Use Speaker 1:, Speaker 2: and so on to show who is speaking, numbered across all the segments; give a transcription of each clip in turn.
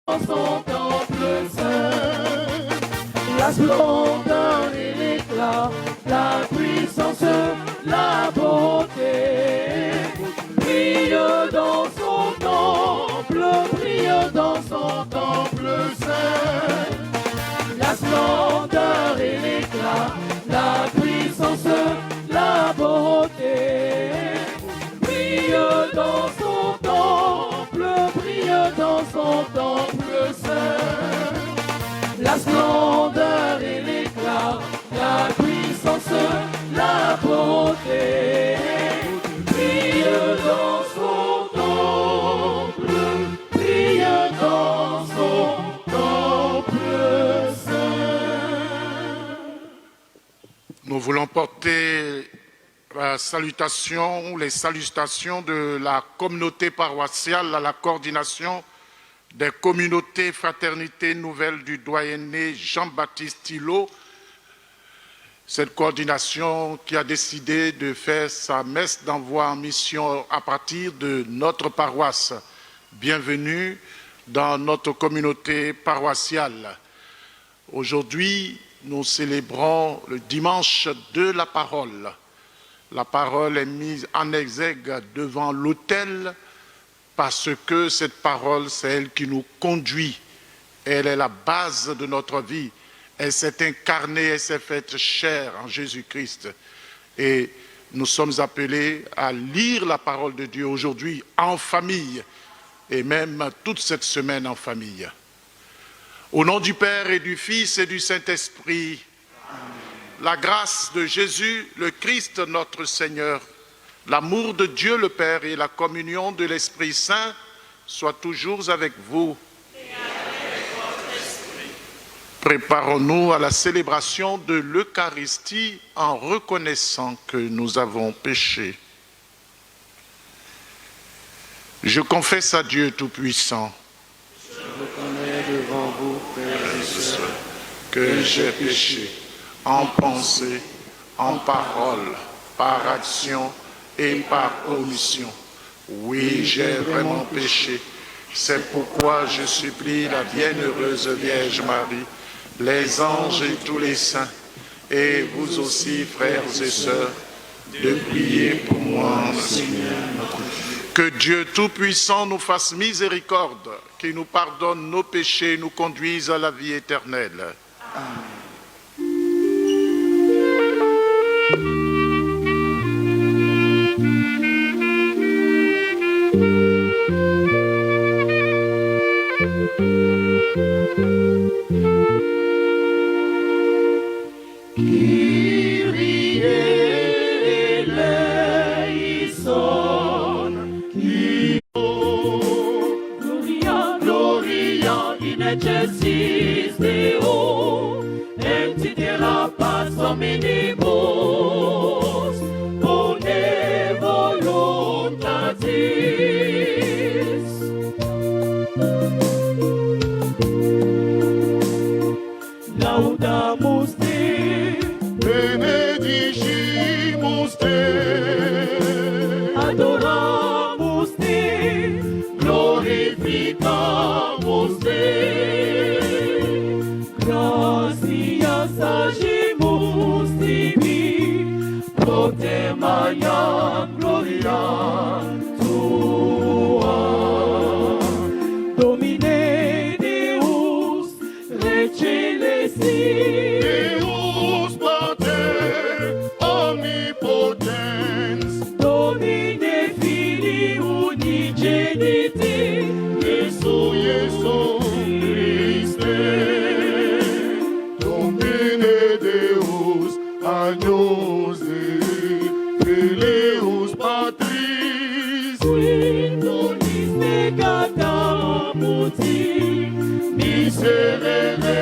Speaker 1: dans son temple saint. La splendeur et l'éclat, la puissance, la beauté brille dans son temple, brille dans son temple saint. La splendeur et l'éclat, la puissance, la beauté brille dans son temple, brille dans son temple saint. La splendeur et l'éclat, la puissance, la beauté brille dans son temple, brille dans son temple saint.
Speaker 2: Nous voulons porter la salutation, les salutations de la communauté paroissiale à la coordination des communautés fraternités nouvelles du doyenné Jean-Baptiste Thillot. Cette coordination qui a décidé de faire sa messe d'envoi en mission à partir de notre paroisse. Bienvenue dans notre communauté paroissiale. Aujourd'hui, nous célébrons le dimanche de la parole. La parole est mise en exergue devant l'autel parce que cette parole, c'est elle qui nous conduit. Elle est la base de notre vie. Elle s'est incarnée, elle s'est faite chair en Jésus-Christ. Et nous sommes appelés à lire la parole de Dieu aujourd'hui en famille et même toute cette semaine en famille. Au nom du Père et du Fils et du Saint-Esprit, la grâce de Jésus, le Christ notre Seigneur, l'amour de Dieu le Père et la communion de l'Esprit Saint soient toujours avec vous. Et avec votre esprit. Préparons-nous à la célébration de l'Eucharistie en reconnaissant que nous avons péché. Je confesse à Dieu Tout-Puissant.
Speaker 1: Je reconnais devant vous, frères et sœurs,
Speaker 2: que j'ai péché en pensée, en parole, par action et par omission. Oui, j'ai vraiment péché. C'est pourquoi je supplie la bienheureuse Vierge Marie, les anges et tous les saints, et vous aussi, frères et sœurs, de prier pour moi, Seigneur notre Dieu. Que Dieu Tout-Puissant nous fasse miséricorde, qu'il nous pardonne nos péchés et nous conduise à la vie éternelle.
Speaker 1: Amen. Excelsis Deo, entitera paz hominibus, bone voluntatis. Laudamus te, benedicimus te, adoramus te, glorificamus te. Agimus tibi, pro Maria gloria tua. Domine Deus, recelesti, Deus Pater, omnipotens, Domine Filii unigeniti, Iesu Christe. Agnus Dei, Filius Patris, qui nobis peccata muti, miserere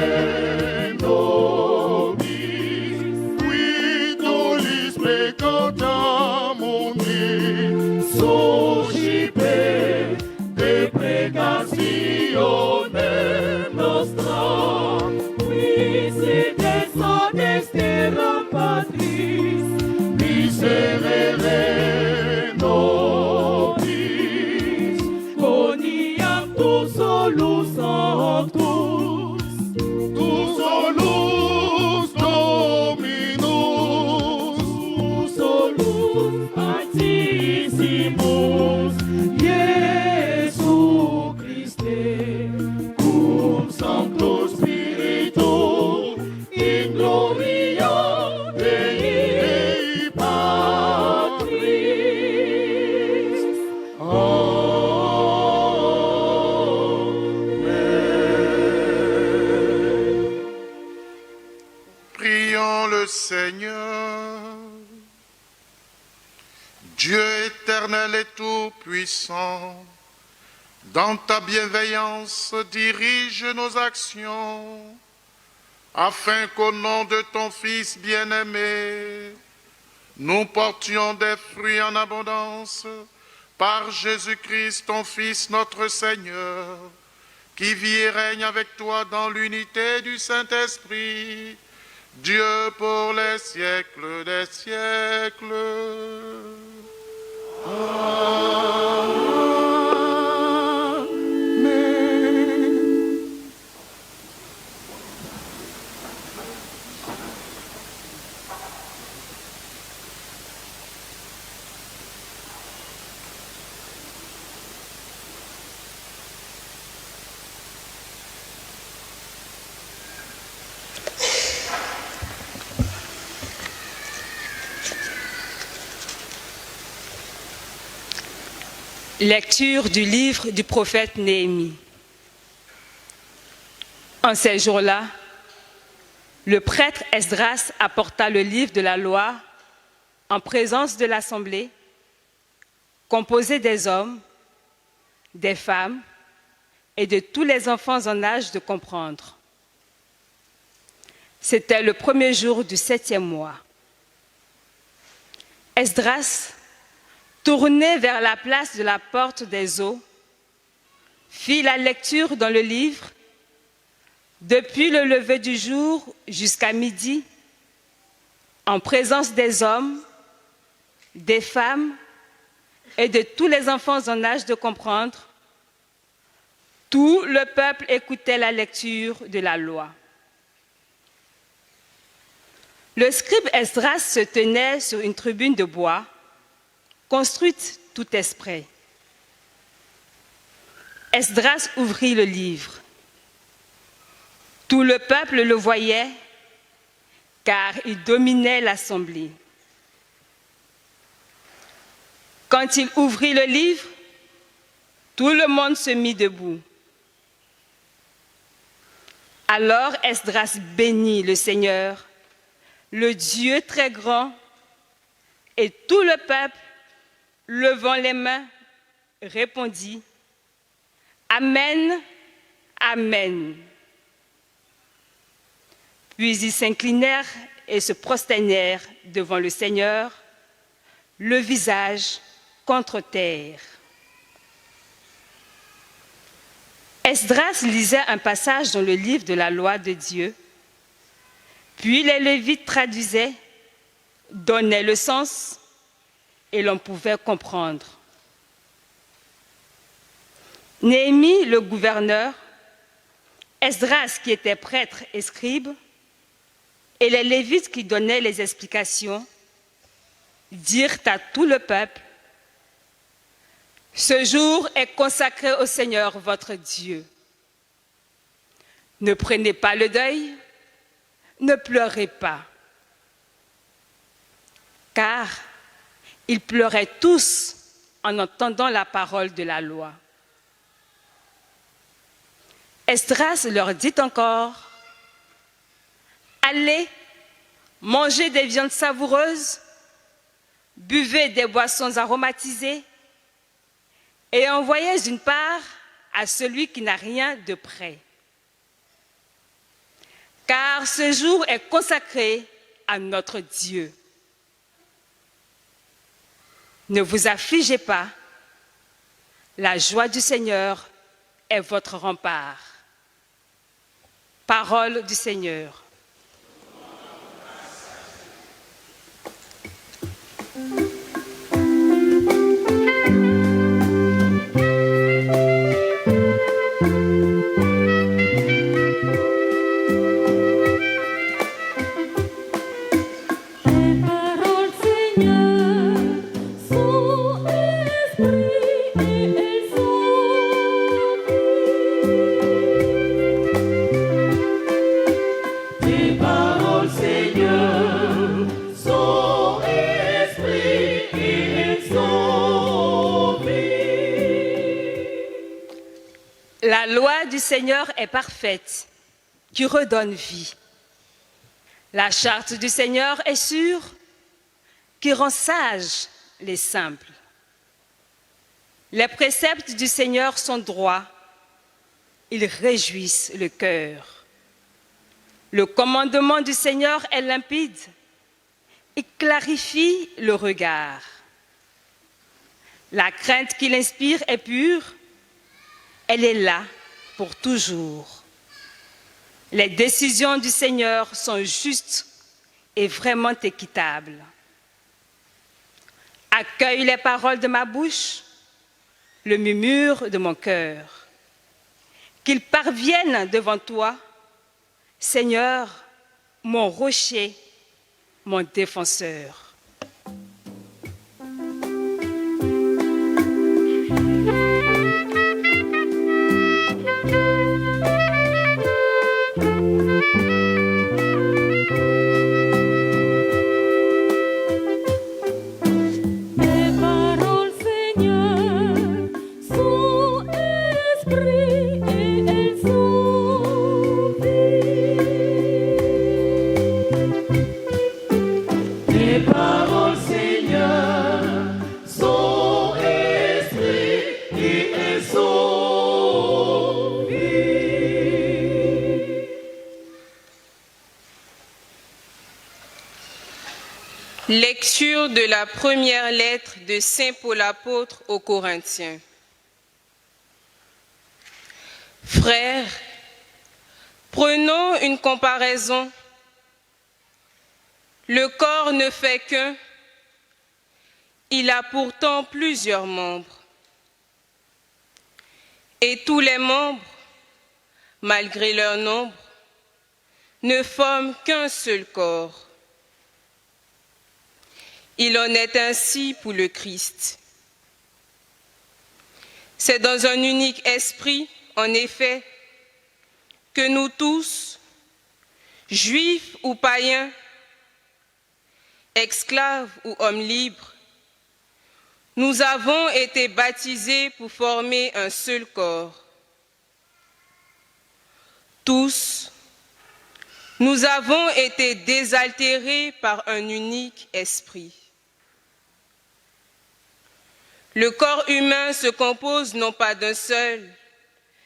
Speaker 1: nobis, qui nobis peccata muti, suscipe deprecationem nostra, qui sides ad exterra Patris, miserere nobis, coniam tu solus
Speaker 3: sanctus, tu solus Dominus, tu solus Altissimus, Iesu Christe, cum Sancto Spiritu, in gloria Dei Patris.
Speaker 2: Prions le Seigneur. Dieu éternel et tout-puissant, dans ta bienveillance, dirige nos actions, afin qu'au nom de ton Fils bien-aimé, nous portions des fruits en abondance par Jésus-Christ, ton Fils, notre Seigneur, qui vit et règne avec toi dans l'unité du Saint-Esprit, Dieu pour les siècles des siècles.
Speaker 4: Lecture du livre du prophète Néhémie. En ces jours-là, le prêtre Esdras apporta le livre de la loi en présence de l'assemblée, composée des hommes, des femmes et de tous les enfants en âge de comprendre. C'était le premier jour du 7e mois. Esdras, tourné vers la place de la porte des eaux, fit la lecture dans le livre depuis le lever du jour jusqu'à midi, en présence des hommes, des femmes et de tous les enfants en âge de comprendre. Tout le peuple écoutait la lecture de la loi. Le scribe Esdras se tenait sur une tribune de bois, construite tout exprès. Esdras ouvrit le livre. Tout le peuple le voyait, car il dominait l'assemblée. Quand il ouvrit le livre, tout le monde se mit debout. Alors Esdras bénit le Seigneur, le Dieu très grand, et tout le peuple, levant les mains, répondit « Amen, Amen ». Puis ils s'inclinèrent et se prosternèrent devant le Seigneur, le visage contre terre. Esdras lisait un passage dans le livre de la loi de Dieu, puis les Lévites traduisaient, donnaient le sens et l'on pouvait comprendre. Néhémie, le gouverneur, Esdras, qui était prêtre et scribe, et les Lévites qui donnaient les explications, dirent à tout le peuple, « Ce jour est consacré au Seigneur votre Dieu. Ne prenez pas le deuil, ne pleurez pas. » Car ils pleuraient tous en entendant la parole de la loi. Esdras leur dit encore, « Allez, mangez des viandes savoureuses, buvez des boissons aromatisées, et envoyez une part à celui qui n'a rien de prêt. Car ce jour est consacré à notre Dieu. Ne vous affligez pas, la joie du Seigneur est votre rempart. » Parole du Seigneur. Seigneur est parfaite, qui redonne vie. La charte du Seigneur est sûre, qui rend sages les simples. Les préceptes du Seigneur sont droits, ils réjouissent le cœur. Le commandement du Seigneur est limpide, il clarifie le regard. La crainte qu'il inspire est pure, elle est là pour toujours. Les décisions du Seigneur sont justes et vraiment équitables. Accueille les paroles de ma bouche, le murmure de mon cœur. Qu'ils parviennent devant toi, Seigneur, mon rocher, mon défenseur.
Speaker 5: Lecture de la première lettre de Saint Paul apôtre aux Corinthiens. Frères, prenons une comparaison. Le corps ne fait qu'un, il a pourtant plusieurs membres. Et tous les membres, malgré leur nombre, ne forment qu'un seul corps. Il en est ainsi pour le Christ. C'est dans un unique esprit, en effet, que nous tous, juifs ou païens, esclaves ou hommes libres, nous avons été baptisés pour former un seul corps. Tous, nous avons été désaltérés par un unique esprit. Le corps humain se compose non pas d'un seul,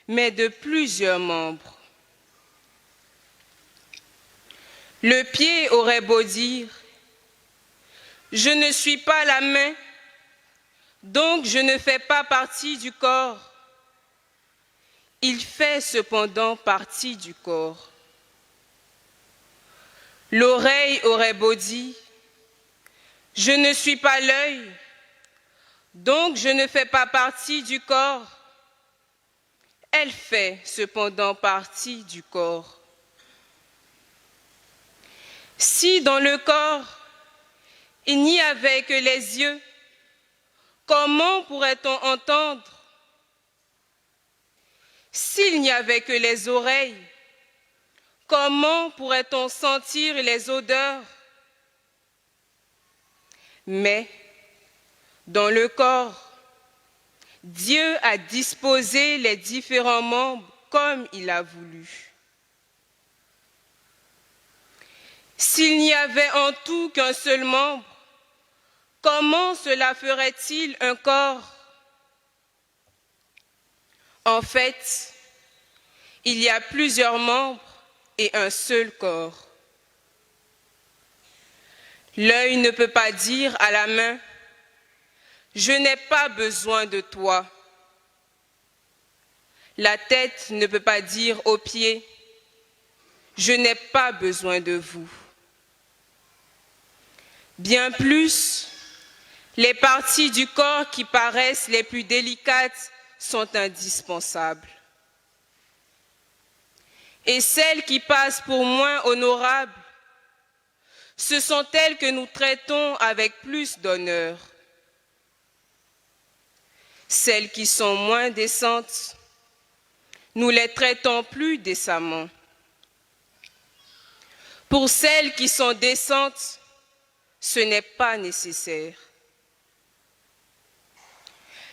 Speaker 5: mais de plusieurs membres. Le pied aurait beau dire « Je ne suis pas la main, donc je ne fais pas partie du corps ». Il fait cependant partie du corps. L'oreille aurait beau dire « Je ne suis pas l'œil, donc je ne fais pas partie du corps ». Elle fait cependant partie du corps. Si dans le corps, il n'y avait que les yeux, comment pourrait-on entendre? S'il n'y avait que les oreilles, comment pourrait-on sentir les odeurs? Mais dans le corps, Dieu a disposé les différents membres comme il a voulu. S'il n'y avait en tout qu'un seul membre, comment cela ferait-il un corps? En fait, il y a plusieurs membres et un seul corps. L'œil ne peut pas dire à la main « Je n'ai pas besoin de toi ». La tête ne peut pas dire aux pieds « Je n'ai pas besoin de vous ». Bien plus, les parties du corps qui paraissent les plus délicates sont indispensables. Et celles qui passent pour moins honorables, ce sont elles que nous traitons avec plus d'honneur. Celles qui sont moins décentes, nous les traitons plus décemment. Pour celles qui sont décentes, ce n'est pas nécessaire.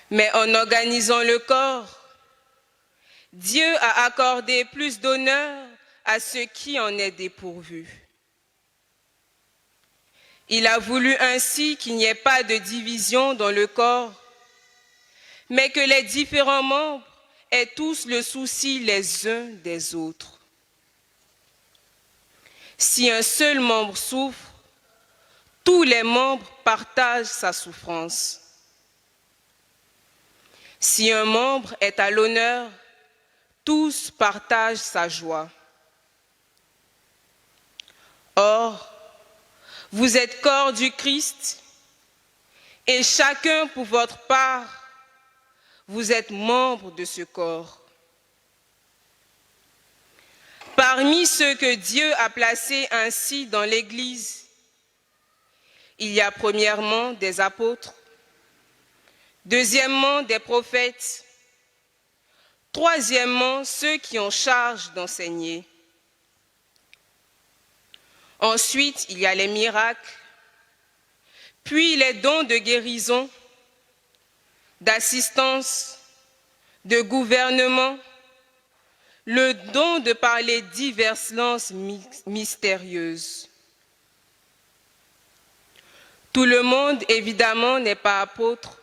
Speaker 5: Mais en organisant le corps, Dieu a accordé plus d'honneur à ce qui en est dépourvu. Il a voulu ainsi qu'il n'y ait pas de division dans le corps, mais que les différents membres aient tous le souci les uns des autres. Si un seul membre souffre, tous les membres partagent sa souffrance. Si un membre est à l'honneur, tous partagent sa joie. Or, vous êtes corps du Christ, et chacun pour votre part, vous êtes membre de ce corps. Parmi ceux que Dieu a placés ainsi dans l'Église, il y a premièrement des apôtres, deuxièmement des prophètes, troisièmement ceux qui ont charge d'enseigner. Ensuite, il y a les miracles, puis les dons de guérison, d'assistance, de gouvernement, le don de parler diverses langues mystérieuses. Tout le monde, évidemment, n'est pas apôtre.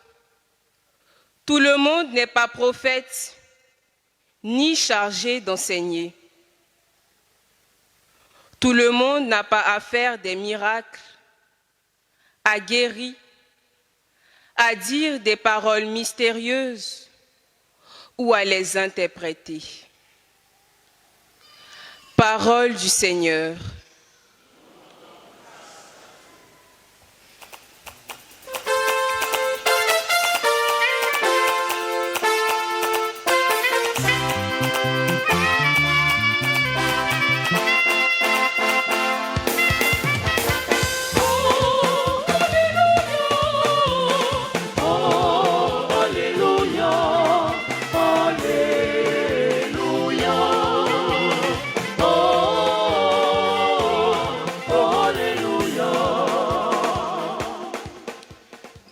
Speaker 5: Tout le monde n'est pas prophète, ni chargé d'enseigner. Tout le monde n'a pas à faire des miracles, à guérir, à dire des paroles mystérieuses ou à les interpréter. Parole du Seigneur.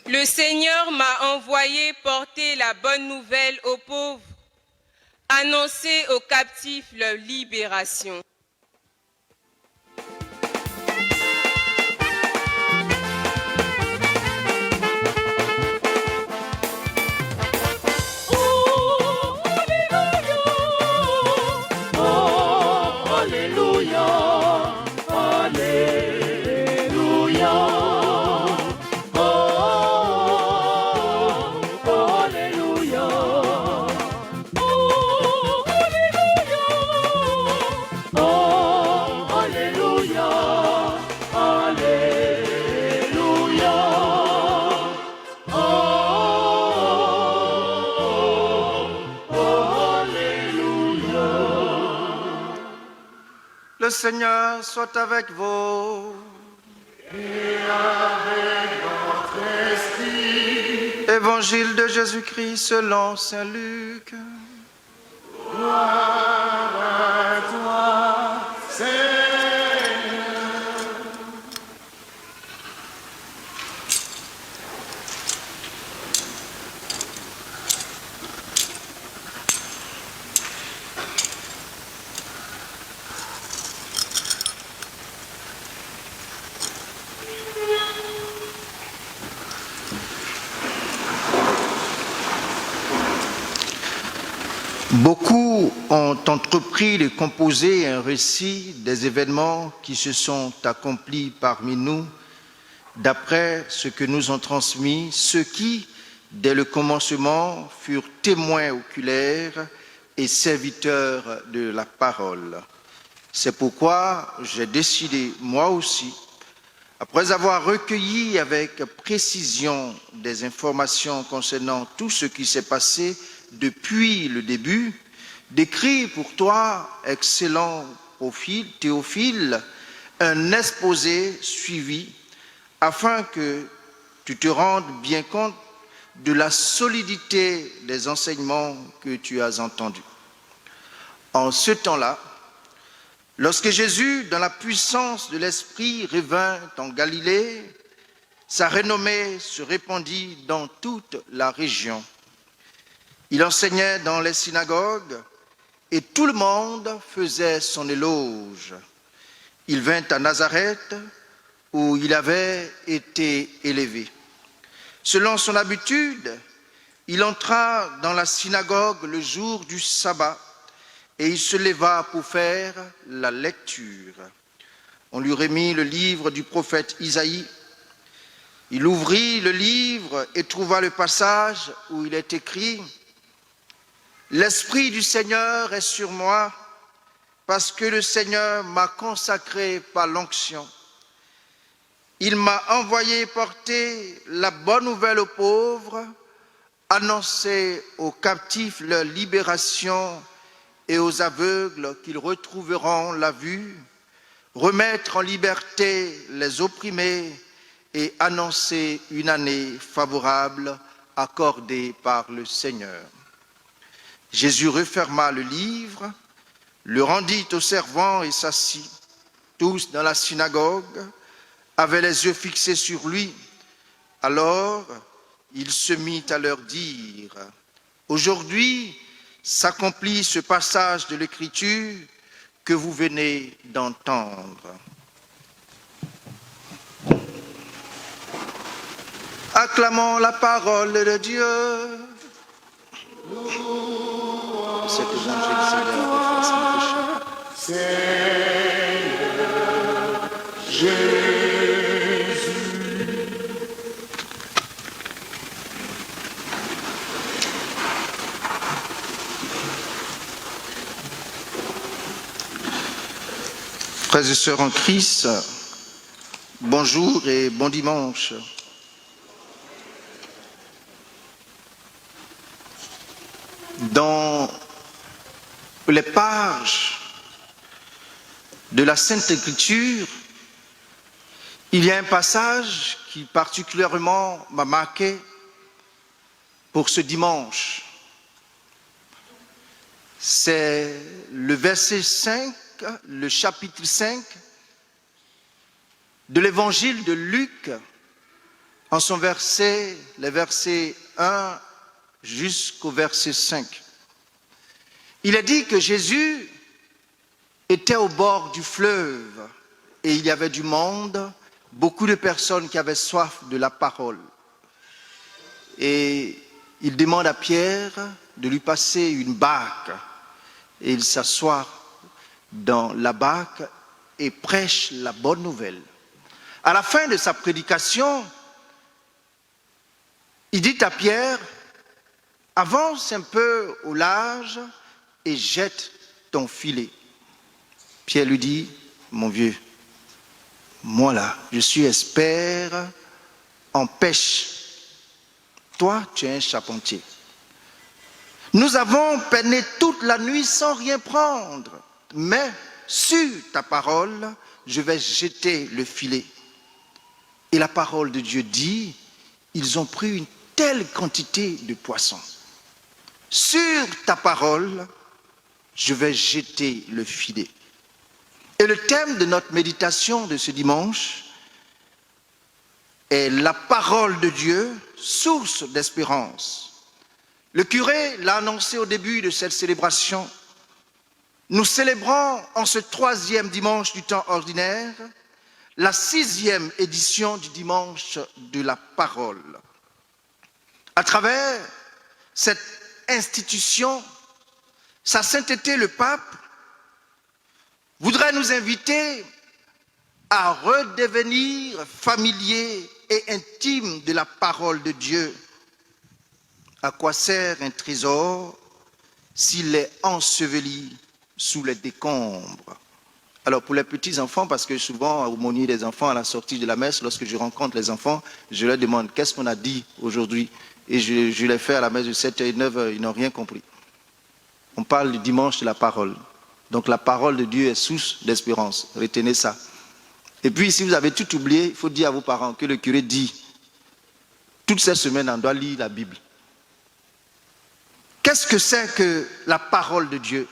Speaker 5: Le Seigneur m'a envoyé porter la bonne nouvelle aux pauvres, annoncer aux captifs leur libération.
Speaker 6: Le Seigneur soit avec vous.
Speaker 3: Et avec votre esprit.
Speaker 6: Évangile de Jésus-Christ selon saint Luc.
Speaker 3: Gloire à toi, Seigneur.
Speaker 6: Beaucoup ont entrepris de composer un récit des événements qui se sont accomplis parmi nous, d'après ce que nous ont transmis ceux qui, dès le commencement, furent témoins oculaires et serviteurs de la parole. C'est pourquoi j'ai décidé, moi aussi, après avoir recueilli avec précision des informations concernant tout ce qui s'est passé depuis le début, d'écrire pour toi, excellent Théophile, un exposé suivi afin que tu te rendes bien compte de la solidité des enseignements que tu as entendus. En ce temps-là, lorsque Jésus, dans la puissance de l'Esprit, revint en Galilée, sa renommée se répandit dans toute la région. Il enseignait dans les synagogues et tout le monde faisait son éloge. Il vint à Nazareth, où il avait été élevé. Selon son habitude, il entra dans la synagogue le jour du sabbat et il se leva pour faire la lecture. On lui remit le livre du prophète Isaïe. Il ouvrit le livre et trouva le passage où il est écrit « L'Esprit du Seigneur est sur moi, parce que le Seigneur m'a consacré par l'onction. Il m'a envoyé porter la bonne nouvelle aux pauvres, annoncer aux captifs leur libération et aux aveugles qu'ils retrouveront la vue, remettre en liberté les opprimés et annoncer une année favorable accordée par le Seigneur. » Jésus referma le livre, le rendit aux servants et s'assit. Tous dans la synagogue avaient les yeux fixés sur lui. Alors il se mit à leur dire « Aujourd'hui s'accomplit ce passage de l'Écriture que vous venez d'entendre. » Acclamons la parole de Dieu. Cet évangile, Seigneur, efface nos péchés.
Speaker 3: Seigneur Jésus.
Speaker 6: Frères et sœurs en Christ, bonjour et bon dimanche. Dans les pages de la Sainte Écriture, il y a un passage qui particulièrement m'a marqué pour ce dimanche. C'est le verset 5, le chapitre 5 de l'évangile de Luc, en son verset, les versets 1 jusqu'au verset 5. Il est dit que Jésus était au bord du fleuve et il y avait du monde, beaucoup de personnes qui avaient soif de la parole. Et il demande à Pierre de lui passer une barque et il s'assoit dans la barque et prêche la bonne nouvelle. À la fin de sa prédication, il dit à Pierre, avance un peu au large et jette ton filet. Pierre lui dit, mon vieux, moi là, je suis expert en pêche. Toi, tu es un charpentier. Nous avons peiné toute la nuit sans rien prendre, mais sur ta parole, je vais jeter le filet. Et la parole de Dieu dit, ils ont pris une telle quantité de poissons. Sur ta parole, je vais jeter le filet. Et le thème de notre méditation de ce dimanche est la parole de Dieu, source d'espérance. Le curé l'a annoncé au début de cette célébration. Nous célébrons en ce 3e dimanche du temps ordinaire la 6e édition du dimanche de la parole. À travers cette institution, sa sainteté le pape voudrait nous inviter à redevenir familiers et intimes de la parole de Dieu. À quoi sert un trésor s'il est enseveli sous les décombres? Alors pour les petits enfants, parce que souvent, au aumônier des enfants, à la sortie de la messe, lorsque je rencontre les enfants, je leur demande qu'est-ce qu'on a dit aujourd'hui. Et je les fais à la messe de 7h et 9h, ils n'ont rien compris. On parle du dimanche de la parole. Donc la parole de Dieu est source d'espérance. Retenez ça. Et puis si vous avez tout oublié, il faut dire à vos parents que le curé dit, toute cette semaine, on doit lire la Bible. Qu'est-ce que c'est que la parole de Dieu?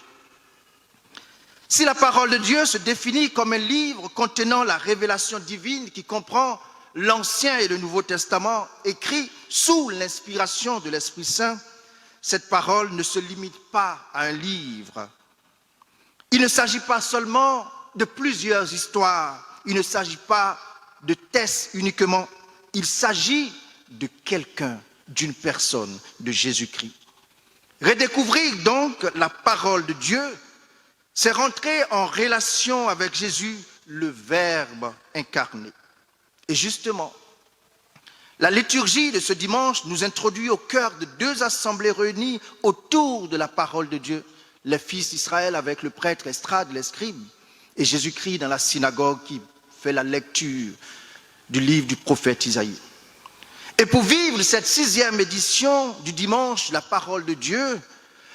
Speaker 6: Si la parole de Dieu se définit comme un livre contenant la révélation divine qui comprend l'Ancien et le Nouveau Testament, écrit sous l'inspiration de l'Esprit Saint, cette parole ne se limite pas à un livre, Il ne s'agit pas seulement de plusieurs histoires, il ne s'agit pas de tests uniquement, il s'agit de quelqu'un, d'une personne, de Jésus-Christ. Redécouvrir donc la parole de Dieu, c'est rentrer en relation avec Jésus, le Verbe incarné. Et justement, la liturgie de ce dimanche nous introduit au cœur de deux assemblées réunies autour de la parole de Dieu. Les fils d'Israël avec le prêtre Esdras, les scribes, et Jésus-Christ dans la synagogue qui fait la lecture du livre du prophète Isaïe. Et pour vivre cette 6e édition du dimanche, la parole de Dieu,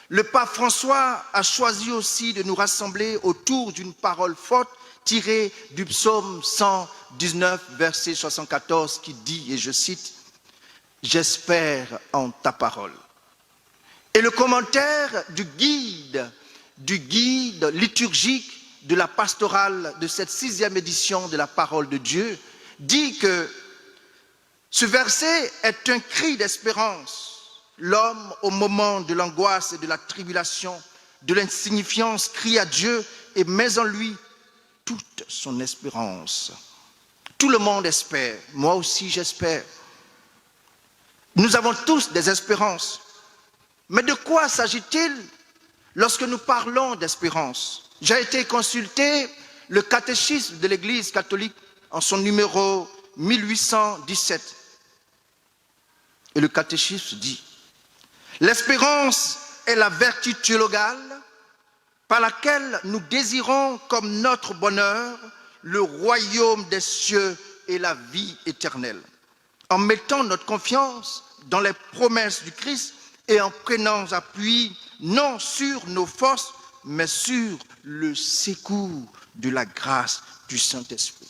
Speaker 6: le pape François a choisi aussi de nous rassembler autour d'une parole forte tirée du psaume 119, verset 74, qui dit, et je cite, « J'espère en ta parole ». Et le commentaire du guide liturgique de la pastorale de cette 6e édition de la parole de Dieu dit que ce verset est un cri d'espérance. L'homme, au moment de l'angoisse et de la tribulation, de l'insignifiance, crie à Dieu et met en lui toute son espérance. Tout le monde espère, moi aussi j'espère. Nous avons tous des espérances. Mais de quoi s'agit-il lorsque nous parlons d'espérance? J'ai été consulter le catéchisme de l'Église catholique en son numéro 1817. Et le catéchisme dit, l'espérance est la vertu théologale par laquelle nous désirons comme notre bonheur le royaume des cieux et la vie éternelle, en mettant notre confiance dans les promesses du Christ et en prenant appui non sur nos forces, mais sur le secours de la grâce du Saint-Esprit.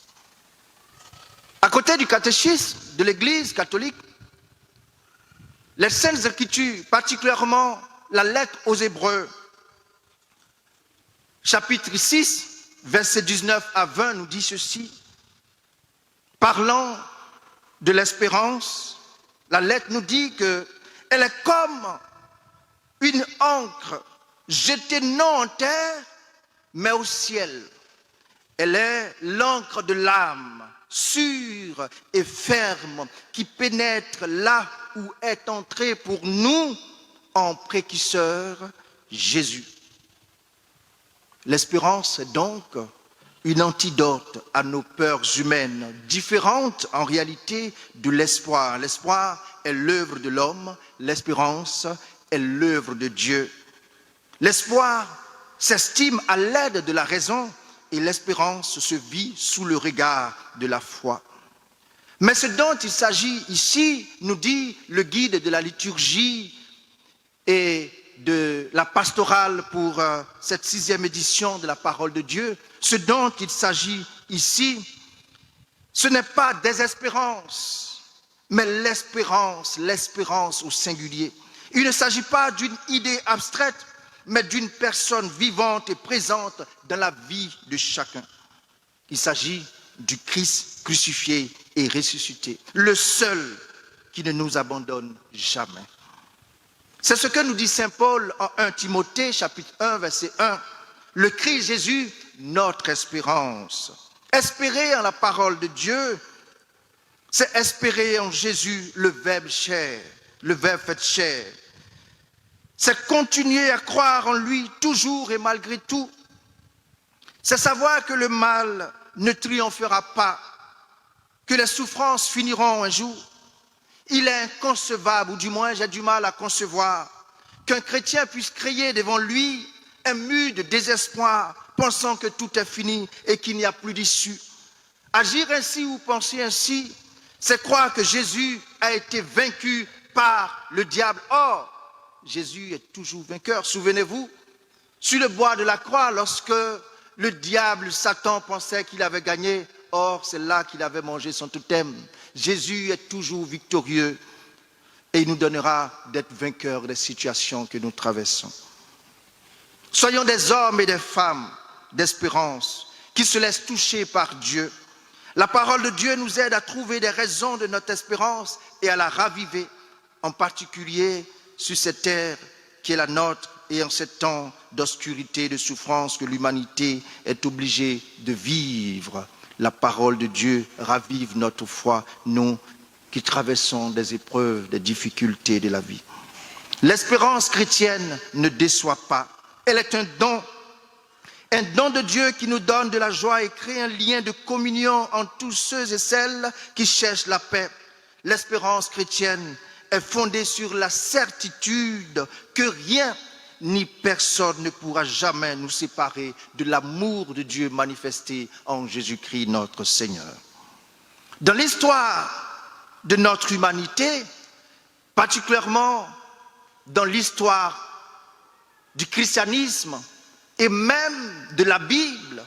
Speaker 6: À côté du catéchisme de l'Église catholique, les Saintes Écritures, particulièrement la lettre aux Hébreux, chapitre 6, versets 19 à 20, nous dit ceci. Parlant de l'espérance, la lettre nous dit qu'elle est comme une encre jetée non en terre, mais au ciel. Elle est l'encre de l'âme, sûre et ferme, qui pénètre là où est entré pour nous en précurseur Jésus. L'espérance est donc une antidote à nos peurs humaines, différente en réalité de l'espoir. L'espoir est l'œuvre de l'homme, l'espérance est l'œuvre de Dieu. L'espoir s'estime à l'aide de la raison et l'espérance se vit sous le regard de la foi. Mais ce dont il s'agit ici, nous dit le guide de la liturgie et de la pastorale pour cette 6e édition de la parole de Dieu, ce dont il s'agit ici, ce n'est pas désespérance, mais l'espérance au singulier. Il ne s'agit pas d'une idée abstraite, mais d'une personne vivante et présente dans la vie de chacun. Il s'agit du Christ crucifié et ressuscité, le seul qui ne nous abandonne jamais. C'est ce que nous dit saint Paul en 1 Timothée, chapitre 1, verset 1. Le Christ Jésus, notre espérance. Espérer en la parole de Dieu, c'est espérer en Jésus, le Verbe chair, le Verbe fait chair. C'est continuer à croire en lui toujours et malgré tout. C'est savoir que le mal ne triomphera pas, que les souffrances finiront un jour. Il est inconcevable, ou du moins j'ai du mal à concevoir, qu'un chrétien puisse crier devant lui un mur de désespoir, pensant que tout est fini et qu'il n'y a plus d'issue. Agir ainsi ou penser ainsi, c'est croire que Jésus a été vaincu par le diable. Or, Jésus est toujours vainqueur. Souvenez-vous, sur le bois de la croix, lorsque le diable, Satan, pensait qu'il avait gagné, or c'est là qu'il avait mangé son totem. Jésus est toujours victorieux et il nous donnera d'être vainqueurs des situations que nous traversons. Soyons des hommes et des femmes d'espérance qui se laissent toucher par Dieu. La parole de Dieu nous aide à trouver des raisons de notre espérance et à la raviver, en particulier sur cette terre qui est la nôtre, et en ces temps d'obscurité, de souffrance que l'humanité est obligée de vivre. La parole de Dieu ravive notre foi, nous qui traversons des épreuves, des difficultés de la vie. L'espérance chrétienne ne déçoit pas. Elle est un don de Dieu qui nous donne de la joie et crée un lien de communion entre tous ceux et celles qui cherchent la paix. L'espérance chrétienne est fondée sur la certitude que rien ni personne ne pourra jamais nous séparer de l'amour de Dieu manifesté en Jésus-Christ notre Seigneur. Dans l'histoire de notre humanité, particulièrement dans l'histoire du christianisme et même de la Bible,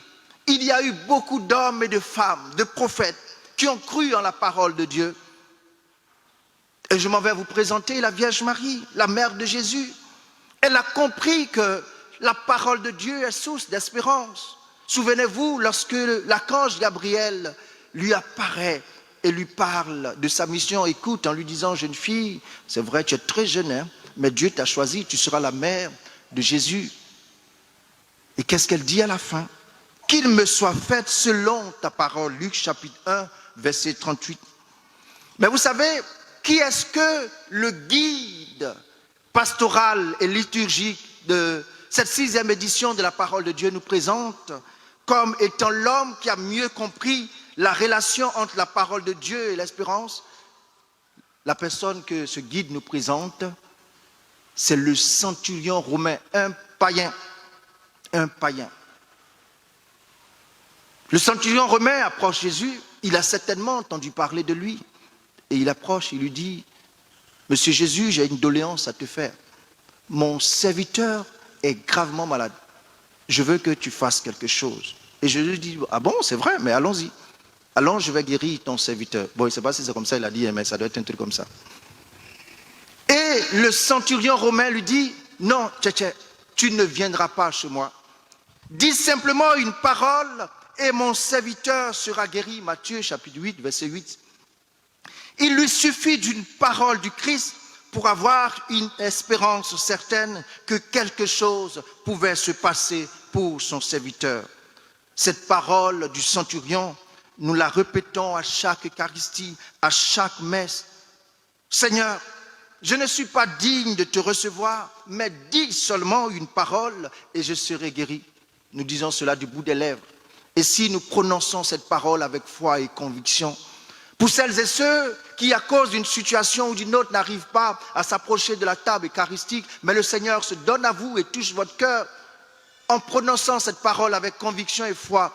Speaker 6: il y a eu beaucoup d'hommes et de femmes, de prophètes qui ont cru en la parole de Dieu. Et je m'en vais vous présenter la Vierge Marie, la mère de Jésus. Elle a compris que la parole de Dieu est source d'espérance. Souvenez-vous, lorsque l'archange Gabriel lui apparaît et lui parle de sa mission, écoute, en lui disant, jeune fille, c'est vrai, tu es très jeune, hein, mais Dieu t'a choisi, tu seras la mère de Jésus. Et qu'est-ce qu'elle dit à la fin? Qu'il me soit fait selon ta parole. Luc chapitre 1, verset 38. Mais vous savez, qui est-ce que le guide pastoral et liturgique de cette 6e édition de la parole de Dieu nous présente comme étant l'homme qui a mieux compris la relation entre la parole de Dieu et l'espérance? La personne que ce guide nous présente, c'est le centurion romain, un païen. Un païen. Le centurion romain approche Jésus, il a certainement entendu parler de lui. Et il approche, il lui dit, Monsieur Jésus, j'ai une doléance à te faire. Mon serviteur est gravement malade. Je veux que tu fasses quelque chose. Et Jésus lui dit, ah bon, c'est vrai, mais allons-y. Allons, je vais guérir ton serviteur. Bon, il ne sait pas si c'est comme ça, il a dit, mais ça doit être un truc comme ça. Et le centurion romain lui dit, non, tu ne viendras pas chez moi. Dis simplement une parole et mon serviteur sera guéri. Matthieu chapitre 8, verset 8. Il lui suffit d'une parole du Christ pour avoir une espérance certaine que quelque chose pouvait se passer pour son serviteur. Cette parole du centurion, nous la répétons à chaque Eucharistie, à chaque messe. Seigneur, je ne suis pas digne de te recevoir, mais dis seulement une parole et je serai guéri. Nous disons cela du bout des lèvres. Et si nous prononçons cette parole avec foi et conviction, pour celles et ceux qui, à cause d'une situation ou d'une autre, n'arrivent pas à s'approcher de la table eucharistique, mais le Seigneur se donne à vous et touche votre cœur, en prononçant cette parole avec conviction et foi,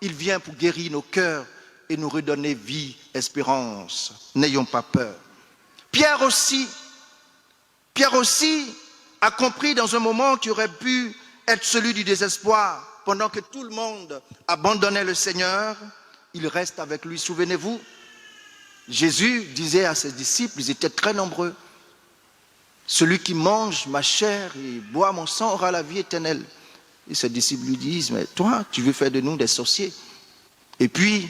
Speaker 6: il vient pour guérir nos cœurs et nous redonner vie, espérance. N'ayons pas peur. Pierre aussi a compris dans un moment qui aurait pu être celui du désespoir. Pendant que tout le monde abandonnait le Seigneur, il reste avec lui. Souvenez-vous, Jésus disait à ses disciples, ils étaient très nombreux, celui qui mange ma chair et boit mon sang aura la vie éternelle. Et ses disciples lui disent, mais toi, tu veux faire de nous des sorciers? Et puis,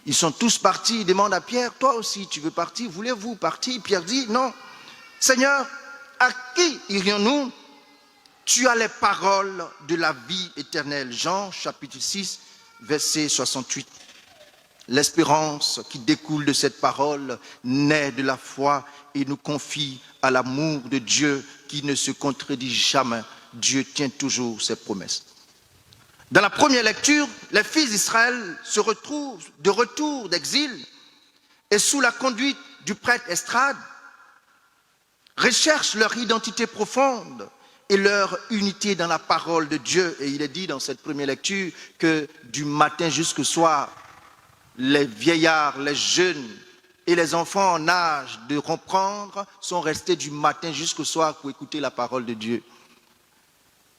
Speaker 6: ils sont tous partis, ils demandent à Pierre, toi aussi, tu veux partir? Voulez-vous partir? Pierre dit, non. Seigneur, à qui irions-nous? Tu as les paroles de la vie éternelle. Jean chapitre 6, verset 68. L'espérance qui découle de cette parole naît de la foi et nous confie à l'amour de Dieu qui ne se contredit jamais. Dieu tient toujours ses promesses. Dans la première lecture, les fils d'Israël se retrouvent de retour d'exil et sous la conduite du prêtre Esdras, recherchent leur identité profonde et leur unité dans la parole de Dieu. Et il est dit dans cette première lecture que du matin jusqu'au soir, les vieillards, les jeunes et les enfants en âge de comprendre sont restés du matin jusqu'au soir pour écouter la parole de Dieu.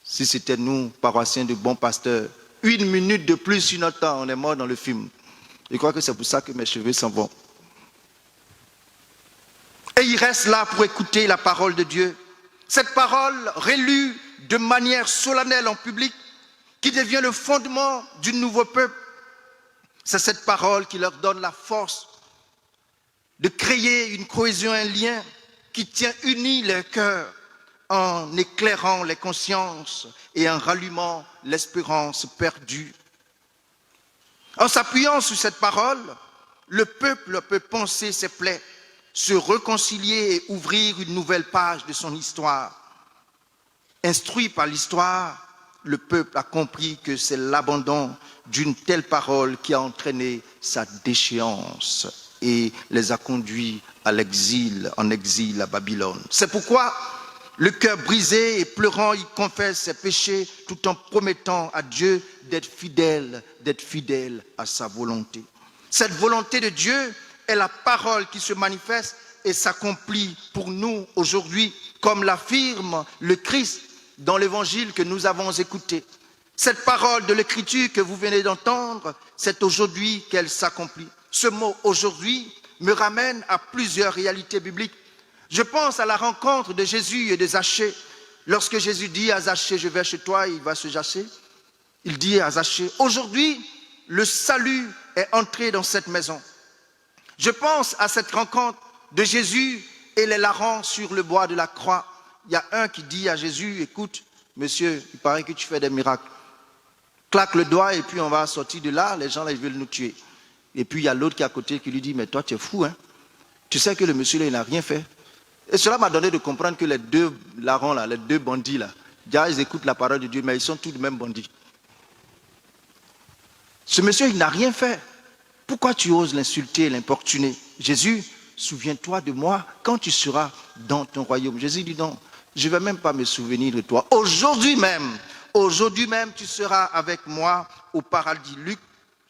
Speaker 6: Si c'était nous, paroissiens de bons pasteurs, 1 minute de plus sur notre temps, on est mort dans le film. Je crois que c'est pour ça que mes cheveux s'en vont. Et ils restent là pour écouter la parole de Dieu. Cette parole relue de manière solennelle en public, qui devient le fondement du nouveau peuple. C'est cette parole qui leur donne la force de créer une cohésion, un lien qui tient unis leur cœur en éclairant les consciences et en rallumant l'espérance perdue. En s'appuyant sur cette parole, le peuple peut panser ses plaies, se réconcilier et ouvrir une nouvelle page de son histoire. Instruit par l'histoire, le peuple a compris que c'est l'abandon d'une telle parole qui a entraîné sa déchéance et les a conduits à l'exil, en exil à Babylone. C'est pourquoi le cœur brisé et pleurant, il confesse ses péchés tout en promettant à Dieu d'être fidèle à sa volonté. Cette volonté de Dieu est la parole qui se manifeste et s'accomplit pour nous aujourd'hui, comme l'affirme le Christ dans l'évangile que nous avons écouté. Cette parole de l'Écriture que vous venez d'entendre, c'est aujourd'hui qu'elle s'accomplit. Ce mot « aujourd'hui » me ramène à plusieurs réalités bibliques. Je pense à la rencontre de Jésus et de Zachée. Lorsque Jésus dit à Zachée, je vais chez toi, il va se jacher. Il dit à Zachée, aujourd'hui, le salut est entré dans cette maison. Je pense à cette rencontre de Jésus et les larrons sur le bois de la croix. Il y a un qui dit à Jésus, écoute, monsieur, il paraît que tu fais des miracles. Claque le doigt et puis on va sortir de là, les gens là, ils veulent nous tuer. Et puis il y a l'autre qui est à côté qui lui dit, mais toi tu es fou, hein? Tu sais que le monsieur là, il n'a rien fait. Et cela m'a donné de comprendre que les deux larrons là, les deux bandits là, déjà ils écoutent la parole de Dieu, mais ils sont tous les mêmes bandits. Ce monsieur, il n'a rien fait. Pourquoi tu oses l'insulter, l'importuner? Jésus, souviens-toi de moi quand tu seras dans ton royaume. Jésus dit non, je ne vais même pas me souvenir de toi. Aujourd'hui même, tu seras avec moi au paradis. Luc,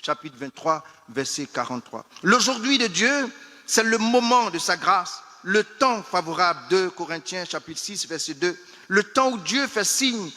Speaker 6: chapitre 23, verset 43. L'aujourd'hui de Dieu, c'est le moment de sa grâce, le temps favorable. 2 Corinthiens, chapitre 6, verset 2. Le temps où Dieu fait signe.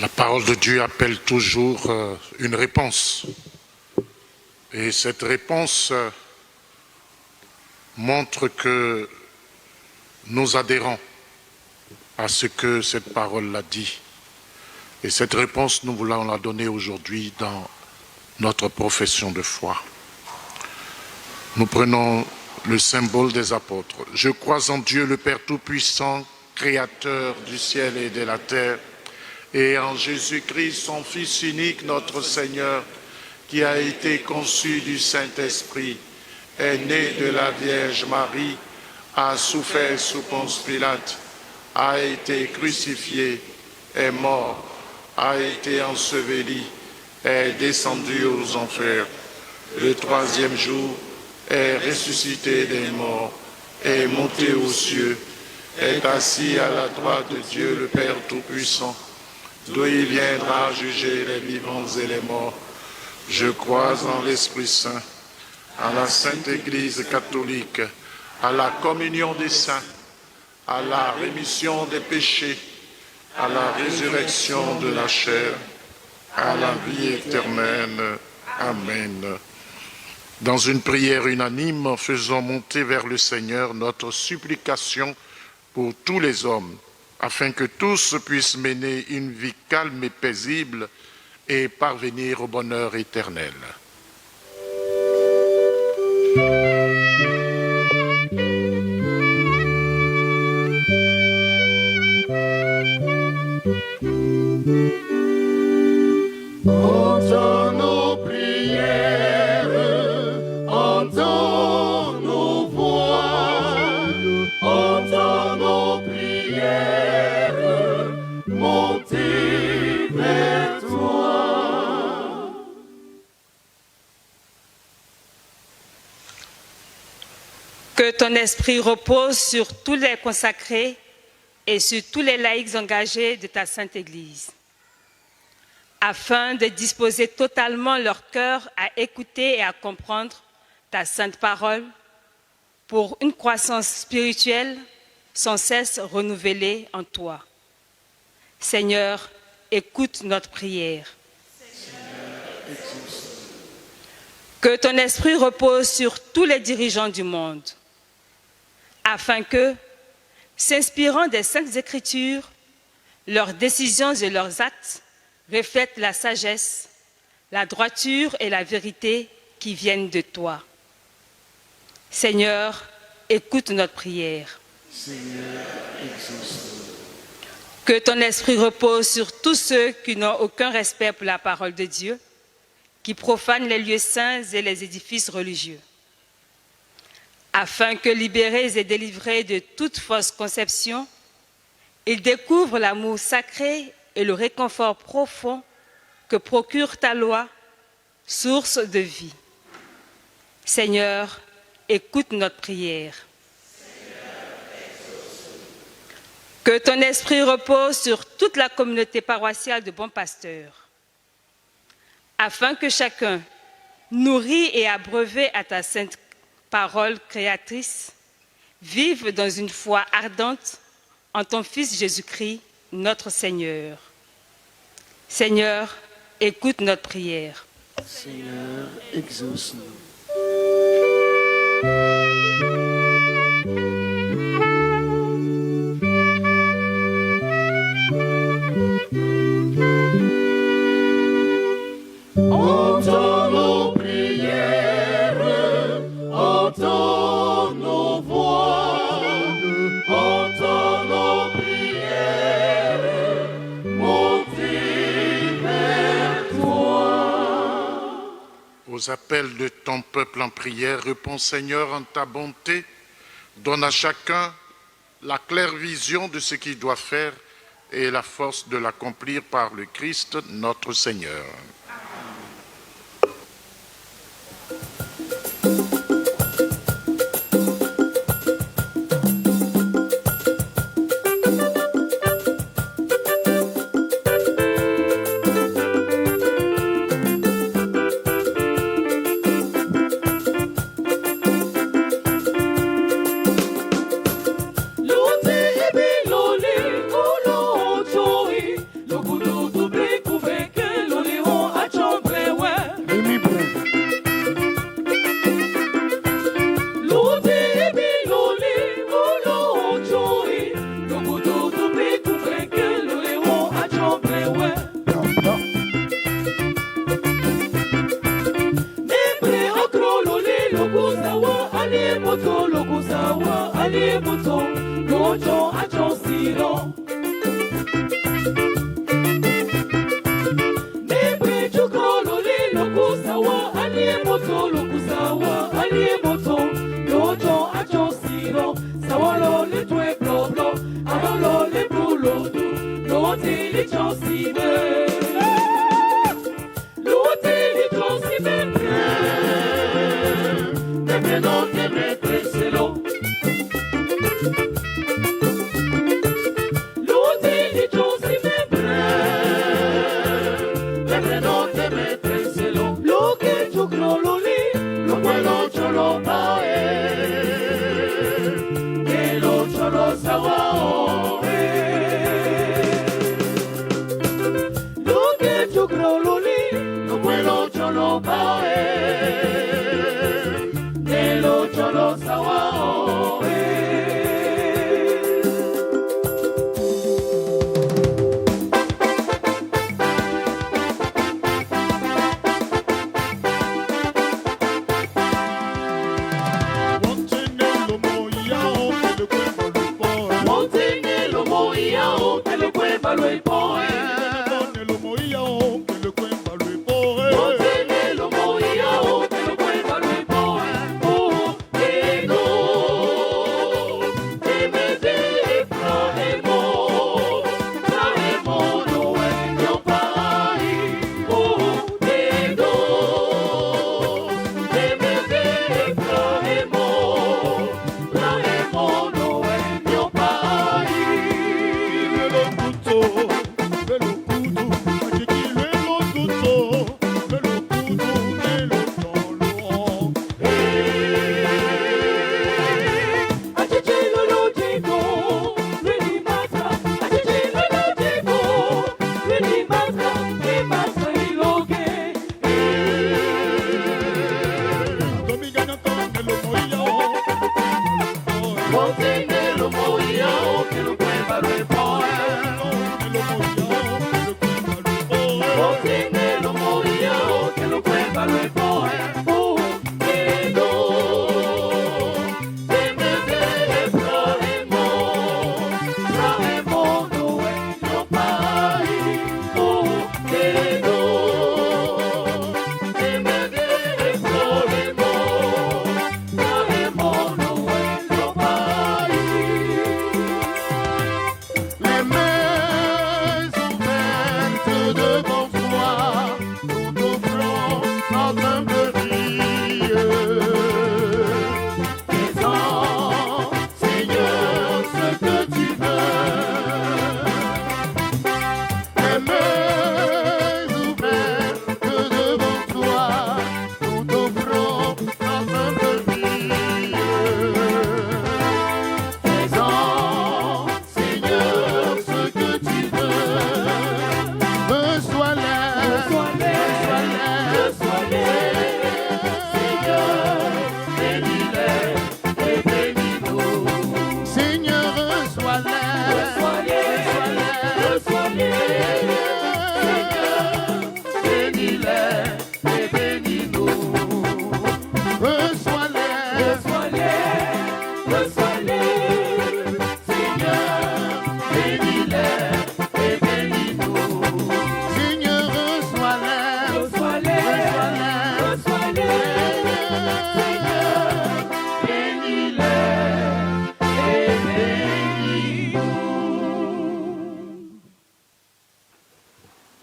Speaker 2: La parole de Dieu appelle toujours une réponse. Et cette réponse montre que nous adhérons à ce que cette parole l'a dit. Et cette réponse, nous voulons la donner aujourd'hui dans notre profession de foi. Nous prenons le symbole des apôtres. Je crois en Dieu, le Père Tout-Puissant, Créateur du ciel et de la terre, et en Jésus-Christ, son Fils unique, notre Seigneur, qui a été conçu du Saint-Esprit, est né de la Vierge Marie, a souffert sous Ponce Pilate, a été crucifié, est mort, a été enseveli, est descendu aux enfers. Le troisième jour, est ressuscité des morts, est monté aux cieux, est assis à la droite de Dieu le Père Tout-Puissant, d'où il viendra juger les vivants et les morts. Je crois en l'Esprit Saint, à la Sainte Église catholique, à la communion des saints, à la rémission des péchés, à la résurrection de la chair, à la vie éternelle. Amen. Dans une prière unanime, faisons monter vers le Seigneur notre supplication pour tous les hommes, afin que tous puissent mener une vie calme et paisible et parvenir au bonheur éternel.
Speaker 3: Entends nos prières, entends nos voix, entends nos prières, montez vers toi.
Speaker 4: Que ton esprit repose sur tous les consacrés et sur tous les laïcs engagés de ta Sainte Église, afin de disposer totalement leur cœur à écouter et à comprendre ta sainte parole pour une croissance spirituelle sans cesse renouvelée en toi. Seigneur, écoute notre prière. Que ton esprit repose sur tous les dirigeants du monde, afin que, s'inspirant des Saintes Écritures, leurs décisions et leurs actes reflètent la sagesse, la droiture et la vérité qui viennent de toi. Seigneur, écoute notre prière.
Speaker 1: Seigneur, exauce.
Speaker 4: Que ton esprit repose sur tous ceux qui n'ont aucun respect pour la parole de Dieu, qui profanent les lieux saints et les édifices religieux, afin que, libérés et délivrés de toute fausse conception, ils découvrent l'amour sacré et le réconfort profond que procure ta loi, source de vie. Seigneur, écoute notre prière. Que ton esprit repose sur toute la communauté paroissiale de bons pasteurs, afin que chacun, nourri et abreuvé à ta sainte parole créatrice, vive dans une foi ardente en ton Fils Jésus-Christ, notre Seigneur. Seigneur, écoute notre prière.
Speaker 1: Seigneur, exauce-nous.
Speaker 3: Entends nos prières, entends nos voix, entends nos prières, montez vers toi.
Speaker 2: Aux appels de ton peuple en prière, réponds Seigneur en ta bonté, donne à chacun la claire vision de ce qu'il doit faire et la force de l'accomplir par le Christ notre Seigneur.
Speaker 3: Lo que yo creo lo li, lo puedo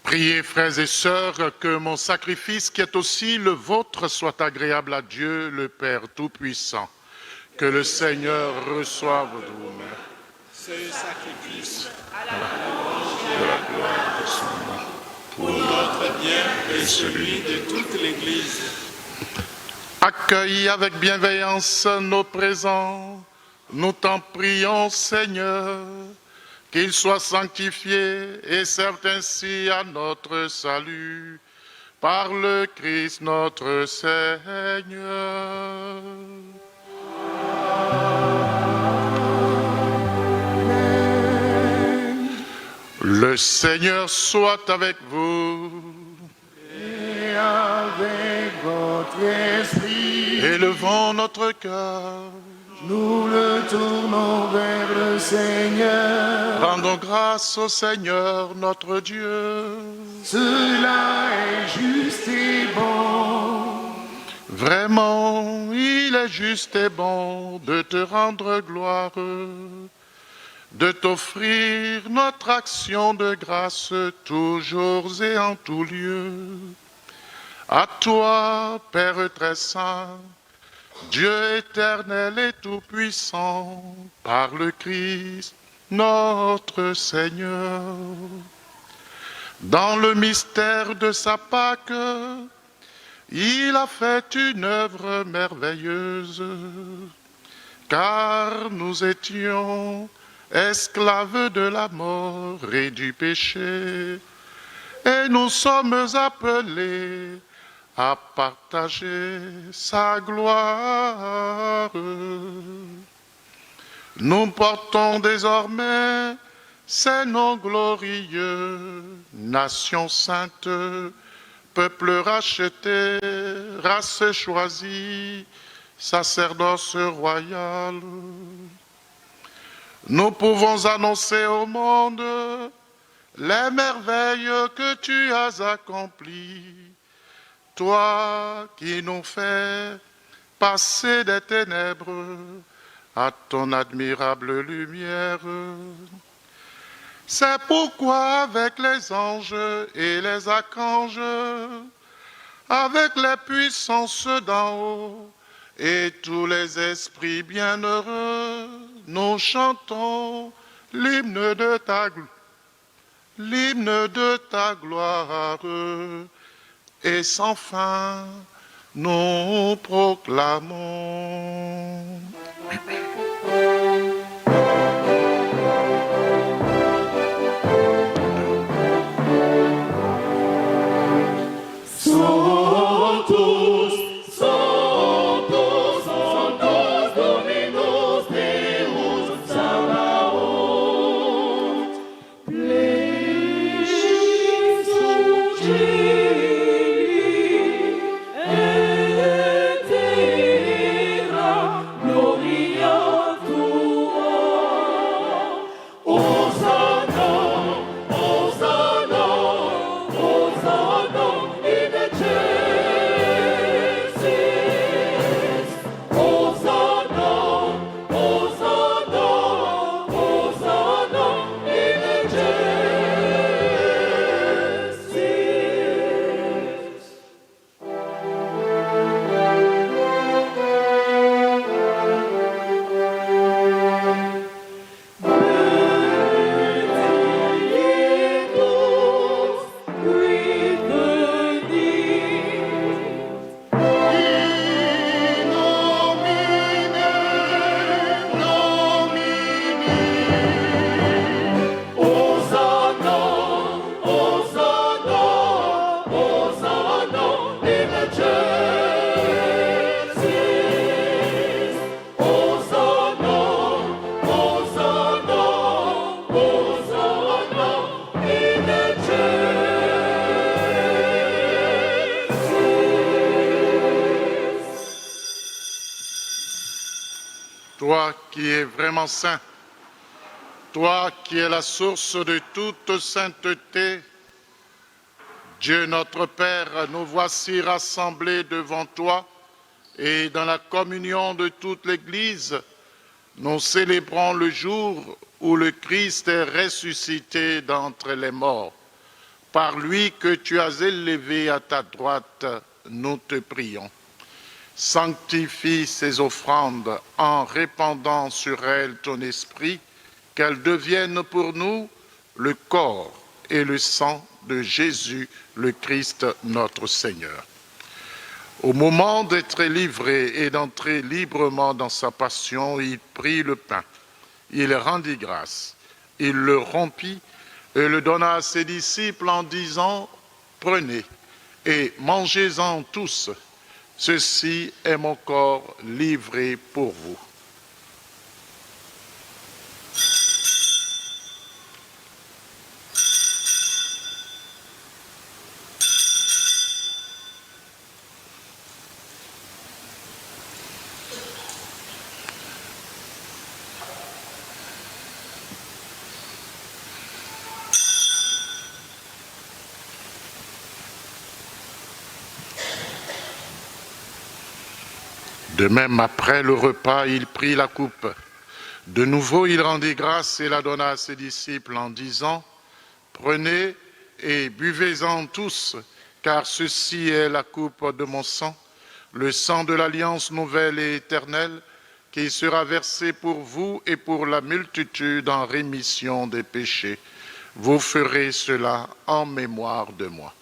Speaker 2: Priez, frères et sœurs, que mon sacrifice, qui est aussi le vôtre, soit agréable à Dieu, le Père Tout-Puissant. Que le Seigneur reçoive de vous-mêmes
Speaker 1: ce sacrifice à la gloire de son nom, pour notre bien et celui de toute l'Église.
Speaker 2: Accueille avec bienveillance nos présents. Nous t'en prions, Seigneur, qu'ils soient sanctifiés et servent ainsi à notre salut, par le Christ notre Seigneur. Le Seigneur soit avec vous.
Speaker 3: Et avec votre esprit,
Speaker 2: Élevons notre cœur.
Speaker 3: nous le tournons vers le Seigneur.
Speaker 2: Rendons grâce au Seigneur notre Dieu.
Speaker 3: Cela est juste et bon.
Speaker 2: Vraiment, il est juste et bon de te rendre gloire, de t'offrir notre action de grâce toujours et en tout lieu. À toi, Père très saint, Dieu éternel et tout-puissant, par le Christ, notre Seigneur. Dans le mystère de sa Pâque, il a fait une œuvre merveilleuse, car nous étions esclaves de la mort et du péché, et nous sommes appelés à partager sa gloire. Nous portons désormais ces noms glorieux, nation sainte, peuple racheté, race choisie, sacerdoce royal. Nous pouvons annoncer au monde les merveilles que tu as accomplies, toi qui nous fais passer des ténèbres à ton admirable lumière. C'est pourquoi avec les anges et les archanges, avec les puissances d'en haut et tous les esprits bienheureux, nous chantons l'hymne de ta gloire. l'hymne de ta gloire, et sans fin nous proclamons. Toi qui es vraiment saint, toi qui es la source de toute sainteté, Dieu notre Père, nous voici rassemblés devant toi et dans la communion de toute l'Église, nous célébrons le jour où le Christ est ressuscité d'entre les morts. Par lui que tu as élevé à ta droite, nous te prions. Sanctifie ces offrandes en répandant sur elles ton esprit, qu'elles deviennent pour nous le corps et le sang de Jésus, le Christ, notre Seigneur. Au moment d'être livré et d'entrer librement dans sa passion, il prit le pain, il rendit grâce, il le rompit et le donna à ses disciples en disant « Prenez et mangez-en tous. Ceci est mon corps livré pour vous. » De même, après le repas, il prit la coupe. De nouveau, il rendit grâce et la donna à ses disciples en disant « Prenez et buvez-en tous, car ceci est la coupe de mon sang, le sang de l'alliance nouvelle et éternelle, qui sera versé pour vous et pour la multitude en rémission des péchés. Vous ferez cela en mémoire de moi. »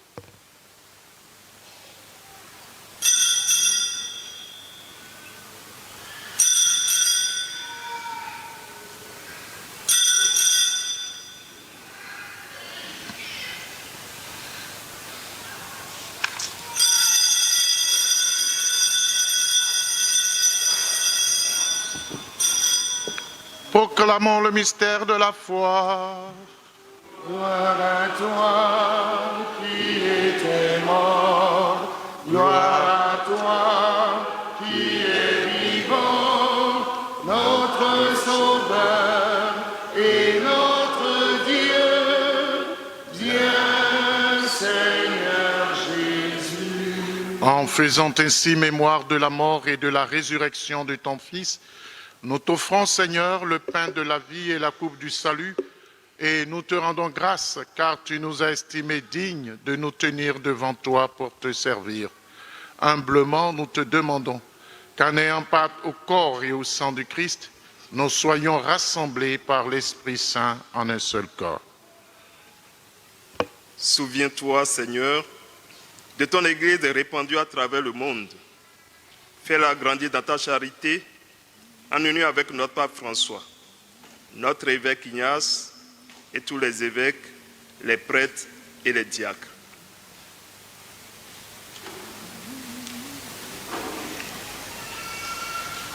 Speaker 2: Proclamons le mystère de la foi.
Speaker 3: Gloire à toi qui étais mort, gloire à toi qui es vivant, notre Sauveur et notre Dieu, viens Seigneur Jésus.
Speaker 2: En faisant ainsi mémoire de la mort et de la résurrection de ton Fils, nous t'offrons, Seigneur, le pain de la vie et la coupe du salut, et nous te rendons grâce, car tu nous as estimés dignes de nous tenir devant toi pour te servir. Humblement, nous te demandons qu'en ayant part au corps et au sang du Christ, nous soyons rassemblés par l'Esprit Saint en un seul corps.
Speaker 7: Souviens-toi, Seigneur, de ton Église répandue à travers le monde. Fais-la grandir dans ta charité, en union avec notre pape François, notre évêque Ignace et tous les évêques, les prêtres et les diacres.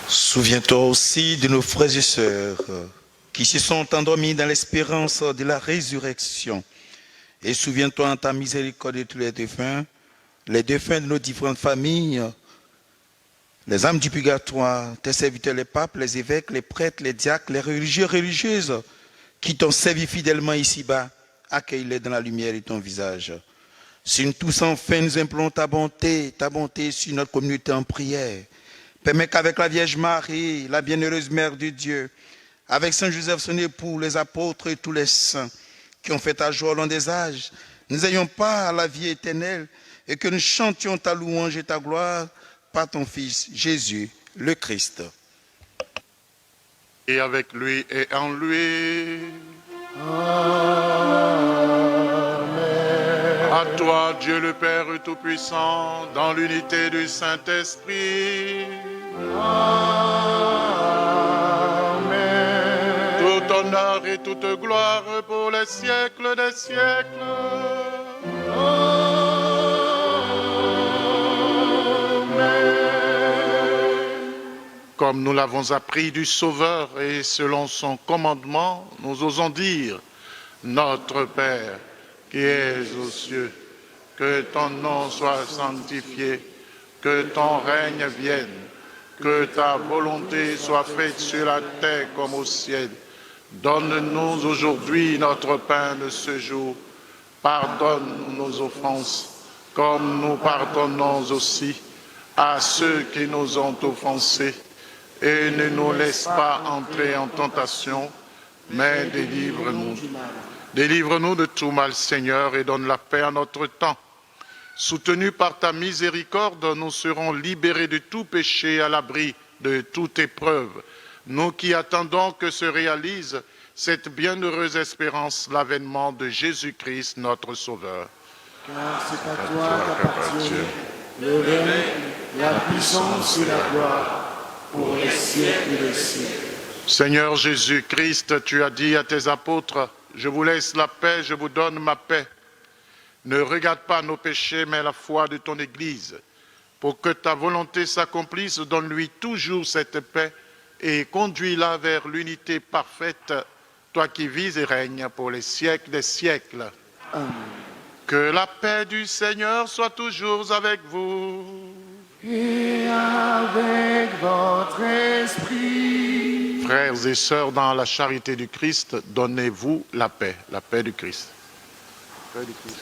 Speaker 8: Souviens-toi aussi de nos frères et sœurs qui se sont endormis dans l'espérance de la résurrection. Et souviens-toi en ta miséricorde de tous les défunts de nos différentes familles, les âmes du purgatoire, tes serviteurs, les papes, les évêques, les prêtres, les diacres, les religieux, religieuses, qui t'ont servi fidèlement ici-bas, accueille-les dans la lumière de ton visage. Si nous tous enfin nous implorons ta bonté sur notre communauté en prière, permets qu'avec la Vierge Marie, la bienheureuse Mère de Dieu, avec Saint Joseph son époux, les apôtres et tous les saints qui ont fait ta joie au long des âges, nous ayons part à la vie éternelle et que nous chantions ta louange et ta gloire par ton Fils Jésus, le Christ.
Speaker 2: Et avec lui et en lui.
Speaker 3: Amen.
Speaker 2: À toi, Dieu le Père Tout-Puissant, dans l'unité du Saint-Esprit.
Speaker 3: Amen.
Speaker 2: Tout honneur et toute gloire pour les siècles des siècles. Comme nous l'avons appris du Sauveur et selon son commandement, nous osons dire, Notre Père, qui es aux cieux, que ton nom soit sanctifié, que ton règne vienne, que ta volonté soit faite sur la terre comme au ciel. Donne-nous aujourd'hui notre pain de ce jour. Pardonne nos offenses, comme nous pardonnons aussi à ceux qui nous ont offensés. Et ne nous laisse pas entrer en tentation, mais délivre-nous. Délivre-nous de tout mal, Seigneur, et donne la paix à notre temps. Soutenus par ta miséricorde, nous serons libérés de tout péché, à l'abri de toute épreuve. Nous qui attendons que se réalise cette bienheureuse espérance, l'avènement de Jésus-Christ, notre Sauveur.
Speaker 3: Car c'est à toi qu'appartient le règne, la puissance et la gloire pour les siècles des siècles.
Speaker 2: Seigneur Jésus-Christ, tu as dit à tes apôtres, « Je vous laisse la paix, je vous donne ma paix. » Ne regarde pas nos péchés, mais la foi de ton Église. Pour que ta volonté s'accomplisse, donne-lui toujours cette paix et conduis-la vers l'unité parfaite, toi qui vis et règnes pour les siècles des siècles.
Speaker 3: Amen.
Speaker 2: Que la paix du Seigneur soit toujours avec vous.
Speaker 3: Et avec votre esprit.
Speaker 2: Frères et sœurs, dans la charité du Christ, donnez-vous la paix du Christ. La paix du Christ.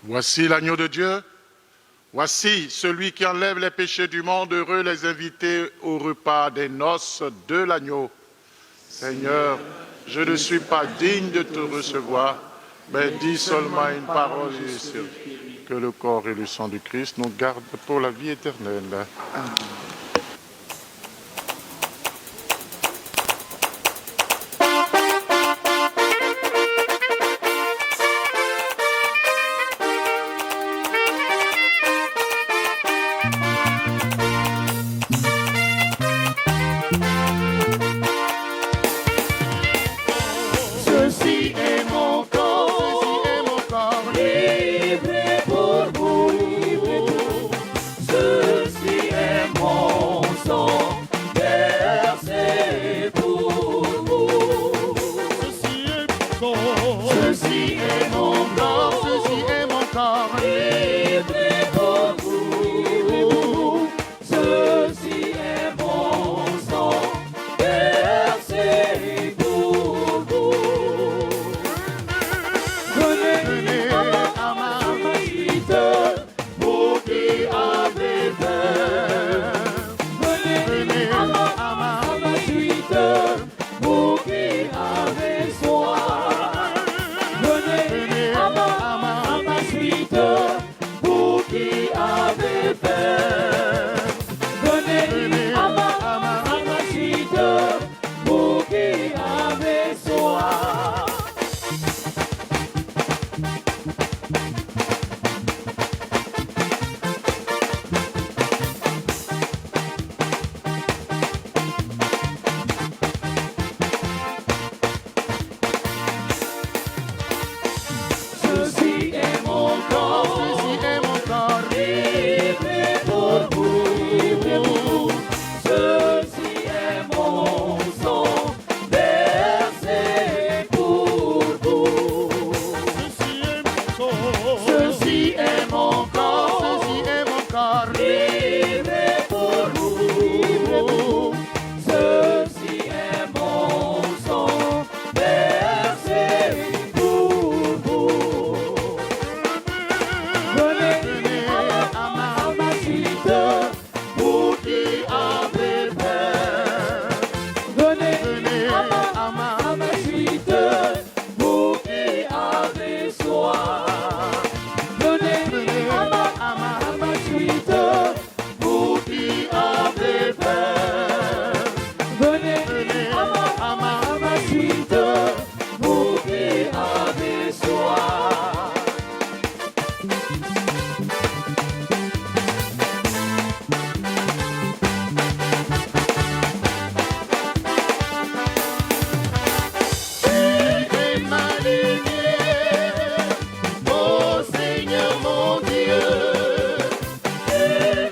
Speaker 2: Voici l'agneau de Dieu, voici celui qui enlève les péchés du monde, heureux les invités au repas des noces de l'agneau. Seigneur, je ne suis pas digne de te recevoir, mais dis seulement une parole et suffit. Que le corps et le sang du Christ nous gardent pour la vie éternelle. Amen.
Speaker 3: Ceci est mon corps, livré pour vous. Ceci est mon sang, versé pour vous. Ceci est mon corps, livré pour vous. Ceci est mon sang, versé pour vous. Venez à ma suite, vous qui avez peur. Venez à ma suite, vous qui avez soif. Venez à ma suite, vous qui avez peur. Venez à ma suite, vous qui avez soif. Ceci est mon corps, livré pour vous. Ceci est mon sang, versé pour vous. Ceci est mon corps, livré pour vous. Ceci est mon sang, versé pour vous. Venez à ma suite, vous qui avez peur. Venez à ma suite, vous qui avez soif. Venez à ma suite, vous qui avez peur. Venez à ma suite, vous qui avez soif. Tu es ma lumière, ô Seigneur mon Dieu. Tu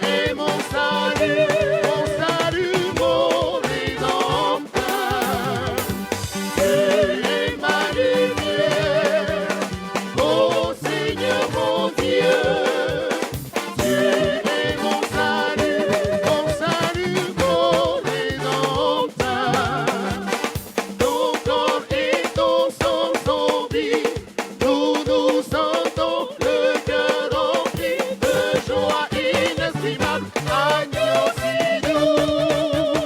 Speaker 3: es mon salut, mon rédempteur. Tu es ma lumière, ô Seigneur mon Dieu. Tu es mon salut, mon rédempteur. Ton corps et ton sang sont vies, nous sentons le cœur rempli de joie inestimable. Agneau si doux,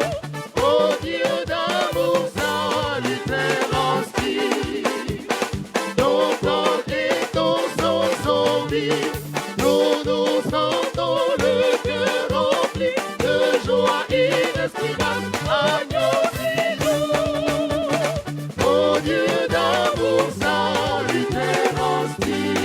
Speaker 3: ô Dieu d'amour salutaire en style. Ton corps et ton sang sont vies, nous sentons le cœur rempli de joie inestimable. Agneau si doux, ô Dieu d'amour salutaire en style.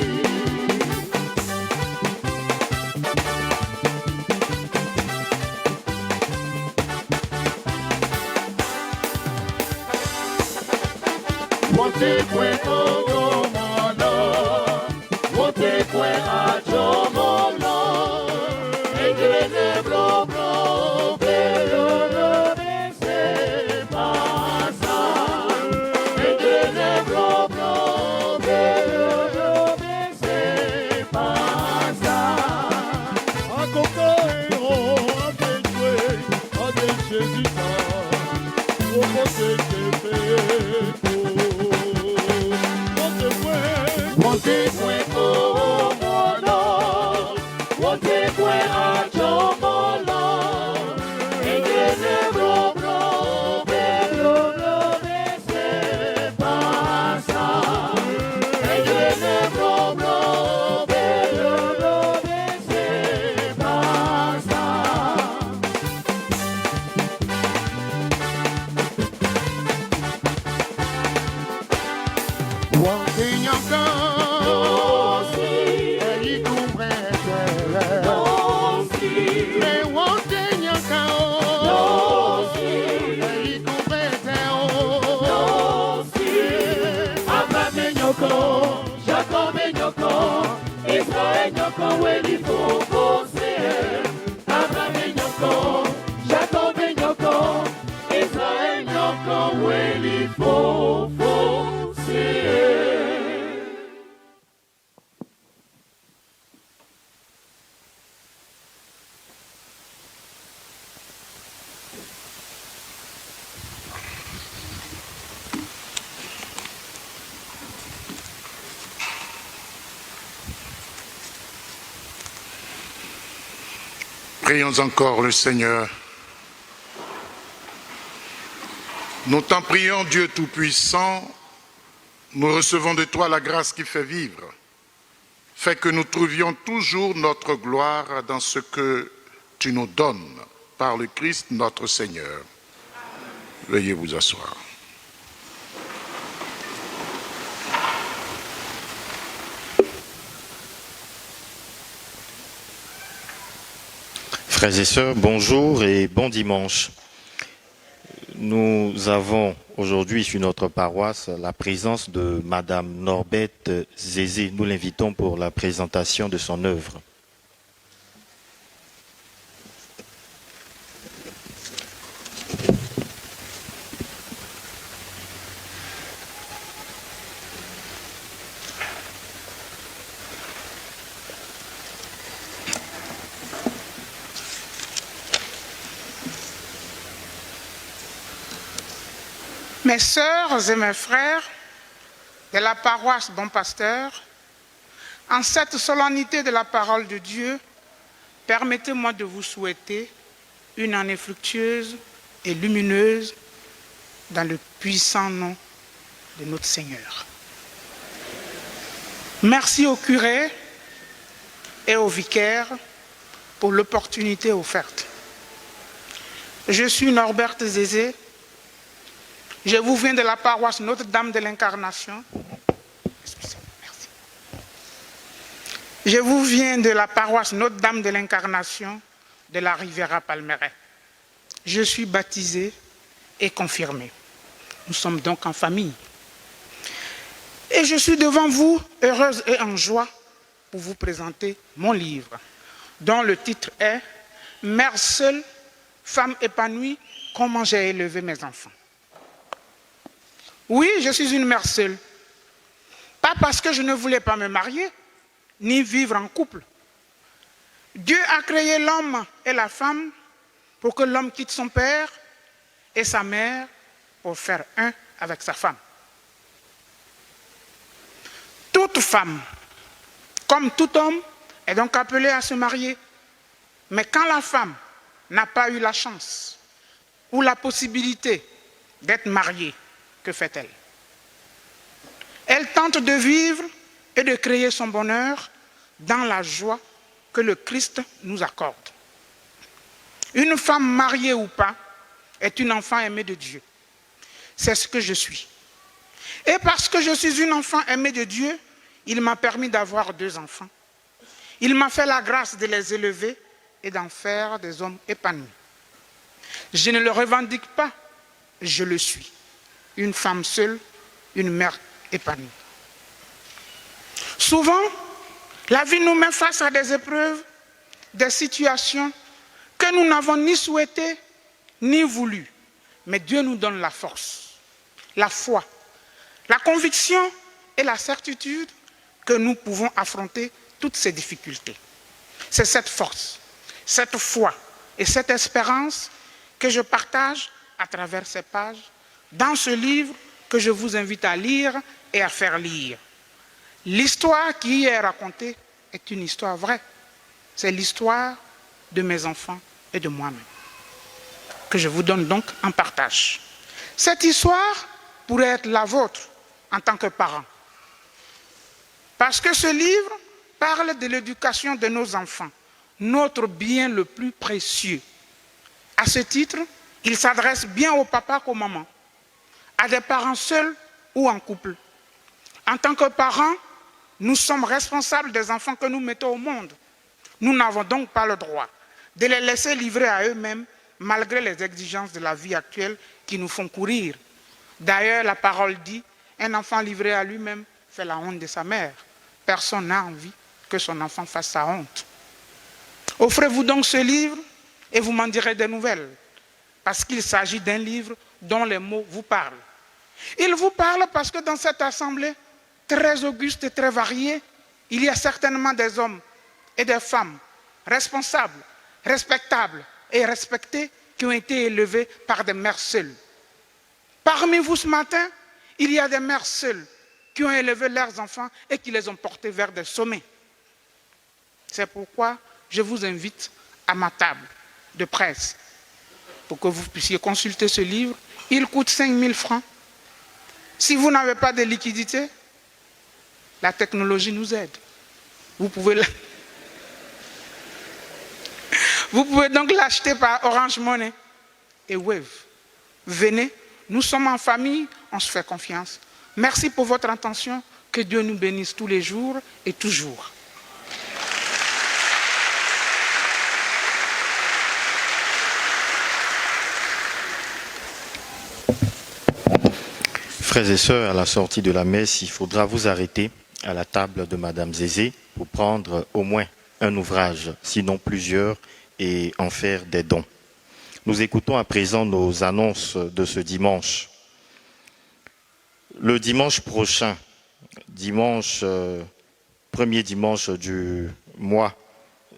Speaker 3: Wote kwe ogomono, wote kwe ajomono, egrene blo blo belo se pasa, egrene blo blo belo se pasa. Akokero adejwe adejezita, wote kepe. Wote kwe ogomono, wote kwe ajomono, egrene blo blo belo nyoko, Jacob nyoko, Israël nyoko, Weli fofo se. Abraham nyoko, Jacob nyoko, Israël nyoko, Weli fofo se.
Speaker 2: Prions encore le Seigneur. Nous t'en prions, Dieu Tout-Puissant, nous recevons de toi la grâce qui fait vivre. Fais que nous trouvions toujours notre gloire dans ce que tu nous donnes par le Christ notre Seigneur. Veuillez vous asseoir.
Speaker 9: Frères et sœurs, bonjour et bon dimanche. Nous avons aujourd'hui sur notre paroisse la présence de Madame Norbette Zézé. Nous l'invitons pour la présentation de son œuvre.
Speaker 10: Mes sœurs et mes frères de la paroisse Bon Pasteur, en cette solennité de la parole de Dieu, permettez-moi de vous souhaiter une année fructueuse et lumineuse dans le puissant nom de notre Seigneur. Merci au curé et au vicaire pour l'opportunité offerte. Je suis Norberte Zézé. Je vous viens de la paroisse Notre-Dame de l'Incarnation. Merci. Je vous viens de la paroisse Notre-Dame de l'Incarnation de la Riviera Palmeraie. Je suis baptisé et confirmé. Nous sommes donc en famille. Et je suis devant vous, heureuse et en joie, pour vous présenter mon livre, dont le titre est « Mère seule, femme épanouie, comment j'ai élevé mes enfants ». Oui, je suis une mère seule. Pas parce que je ne voulais pas me marier, ni vivre en couple. Dieu a créé l'homme et la femme pour que l'homme quitte son père et sa mère pour faire un avec sa femme. Toute femme, comme tout homme, est donc appelée à se marier. Mais quand la femme n'a pas eu la chance ou la possibilité d'être mariée, que fait-elle? Elle tente de vivre et de créer son bonheur dans la joie que le Christ nous accorde. Une femme mariée ou pas est une enfant aimée de Dieu. C'est ce que je suis. Et parce que je suis une enfant aimée de Dieu, il m'a permis d'avoir 2 enfants. Il m'a fait la grâce de les élever et d'en faire des hommes épanouis. Je ne le revendique pas, je le suis. Une femme seule, une mère épanouie. Souvent, la vie nous met face à des épreuves, des situations que nous n'avons ni souhaitées, ni voulues. Mais Dieu nous donne la force, la foi, la conviction et la certitude que nous pouvons affronter toutes ces difficultés. C'est cette force, cette foi et cette espérance que je partage à travers ces pages dans ce livre que je vous invite à lire et à faire lire. L'histoire qui y est racontée est une histoire vraie. C'est l'histoire de mes enfants et de moi-même, que je vous donne donc en partage. Cette histoire pourrait être la vôtre en tant que parent. Parce que ce livre parle de l'éducation de nos enfants, notre bien le plus précieux. À ce titre, il s'adresse bien aux papas qu'aux mamans, à des parents seuls ou en couple. En tant que parents, nous sommes responsables des enfants que nous mettons au monde. Nous n'avons donc pas le droit de les laisser livrer à eux-mêmes malgré les exigences de la vie actuelle qui nous font courir. D'ailleurs, la parole dit, un enfant livré à lui-même fait la honte de sa mère. Personne n'a envie que son enfant fasse sa honte. Offrez-vous donc ce livre et vous m'en direz des nouvelles, parce qu'il s'agit d'un livre dont les mots vous parlent. Il vous parle parce que dans cette assemblée très auguste et très variée, il y a certainement des hommes et des femmes responsables, respectables et respectés qui ont été élevés par des mères seules. Parmi vous ce matin, il y a des mères seules qui ont élevé leurs enfants et qui les ont portés vers des sommets. C'est pourquoi je vous invite à ma table de presse pour que vous puissiez consulter ce livre. Il coûte 5 000 francs. Si vous n'avez pas de liquidité, la technologie nous aide. Vous pouvez donc l'acheter par Orange Money et Wave. Venez, nous sommes en famille, on se fait confiance. Merci pour votre attention. Que Dieu nous bénisse tous les jours et toujours.
Speaker 9: Frères et sœurs, à la sortie de la messe, il faudra vous arrêter à la table de Madame Zézé pour prendre au moins un ouvrage, sinon plusieurs, et en faire des dons. Nous écoutons à présent nos annonces de ce dimanche. Le dimanche prochain, premier dimanche du mois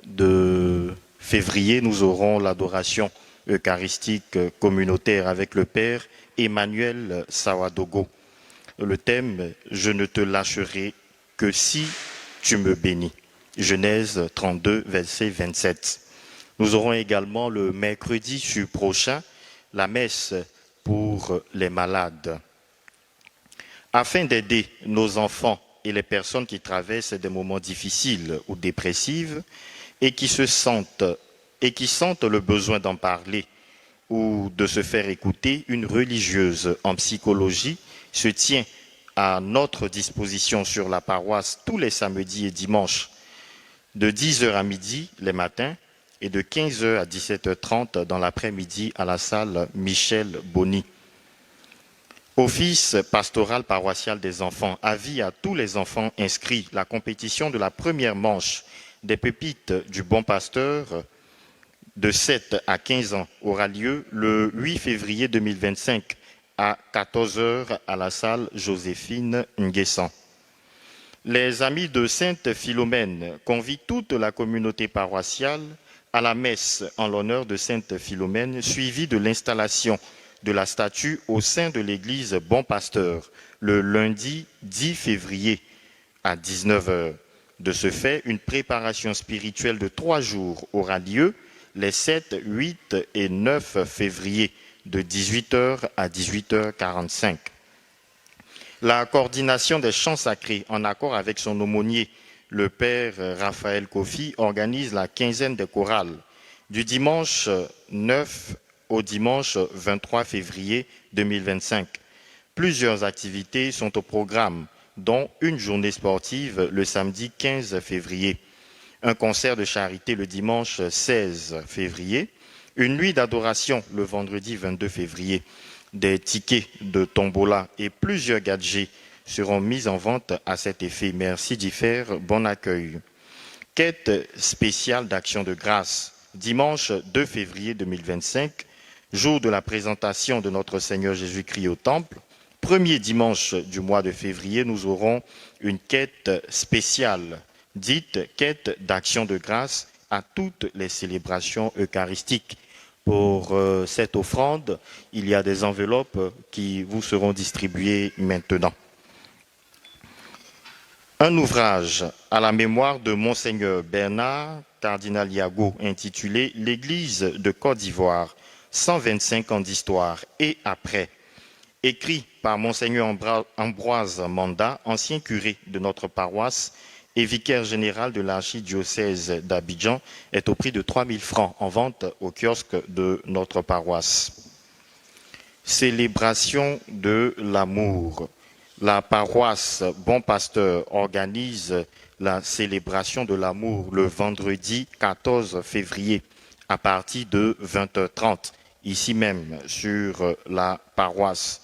Speaker 9: de février, nous aurons l'adoration eucharistique communautaire avec le Père Emmanuel Sawadogo. Le thème « Je ne te lâcherai que si tu me bénis ». Genèse 32, verset 27. Nous aurons également le mercredi prochain la messe pour les malades. Afin d'aider nos enfants et les personnes qui traversent des moments difficiles ou dépressifs et qui sentent le besoin d'en parler ou de se faire écouter, une religieuse en psychologie se tient à notre disposition sur la paroisse tous les samedis et dimanches, de 10h à midi les matins et de 15h à 17h30 dans l'après-midi à la salle Michel Bonny. Office pastoral paroissial des enfants, avis à tous les enfants inscrits. La compétition de la première manche des pépites du Bon Pasteur de 7 à 15 ans aura lieu le 8 février 2025 à 14h à la salle Joséphine Nguessan. Les amis de Sainte Philomène convient toute la communauté paroissiale à la messe en l'honneur de Sainte Philomène, suivie de l'installation de la statue au sein de l'église Bon Pasteur, le lundi 10 février à 19h. De ce fait, une préparation spirituelle de 3 jours aura lieu les 7, 8 et 9 février de 18h à 18h45. La coordination des chants sacrés, en accord avec son aumônier, le père Raphaël Kofi, organise la quinzaine des chorales du dimanche 9 au dimanche 23 février 2025. Plusieurs activités sont au programme, dont une journée sportive le samedi 15 février, un concert de charité le dimanche 16 février, une nuit d'adoration le vendredi 22 février. Des tickets de tombola et plusieurs gadgets seront mis en vente à cet effet. Merci d'y faire bon accueil. Quête spéciale d'action de grâce, dimanche 2 février 2025, jour de la présentation de notre Seigneur Jésus-Christ au Temple. Premier dimanche du mois de février, nous aurons une quête spéciale, dite quête d'action de grâce à toutes les célébrations eucharistiques. Pour cette offrande, il y a des enveloppes qui vous seront distribuées maintenant. Un ouvrage à la mémoire de Monseigneur Bernard Cardinal Yago intitulé « L'Église de Côte d'Ivoire, 125 ans d'histoire et après », écrit par Monseigneur Ambroise Manda, ancien curé de notre paroisse et vicaire général de l'archidiocèse d'Abidjan, est au prix de 3 000 francs en vente au kiosque de notre paroisse. Célébration de l'amour. La paroisse Bon Pasteur organise la célébration de l'amour le vendredi 14 février à partir de 20h30, ici même sur la paroisse.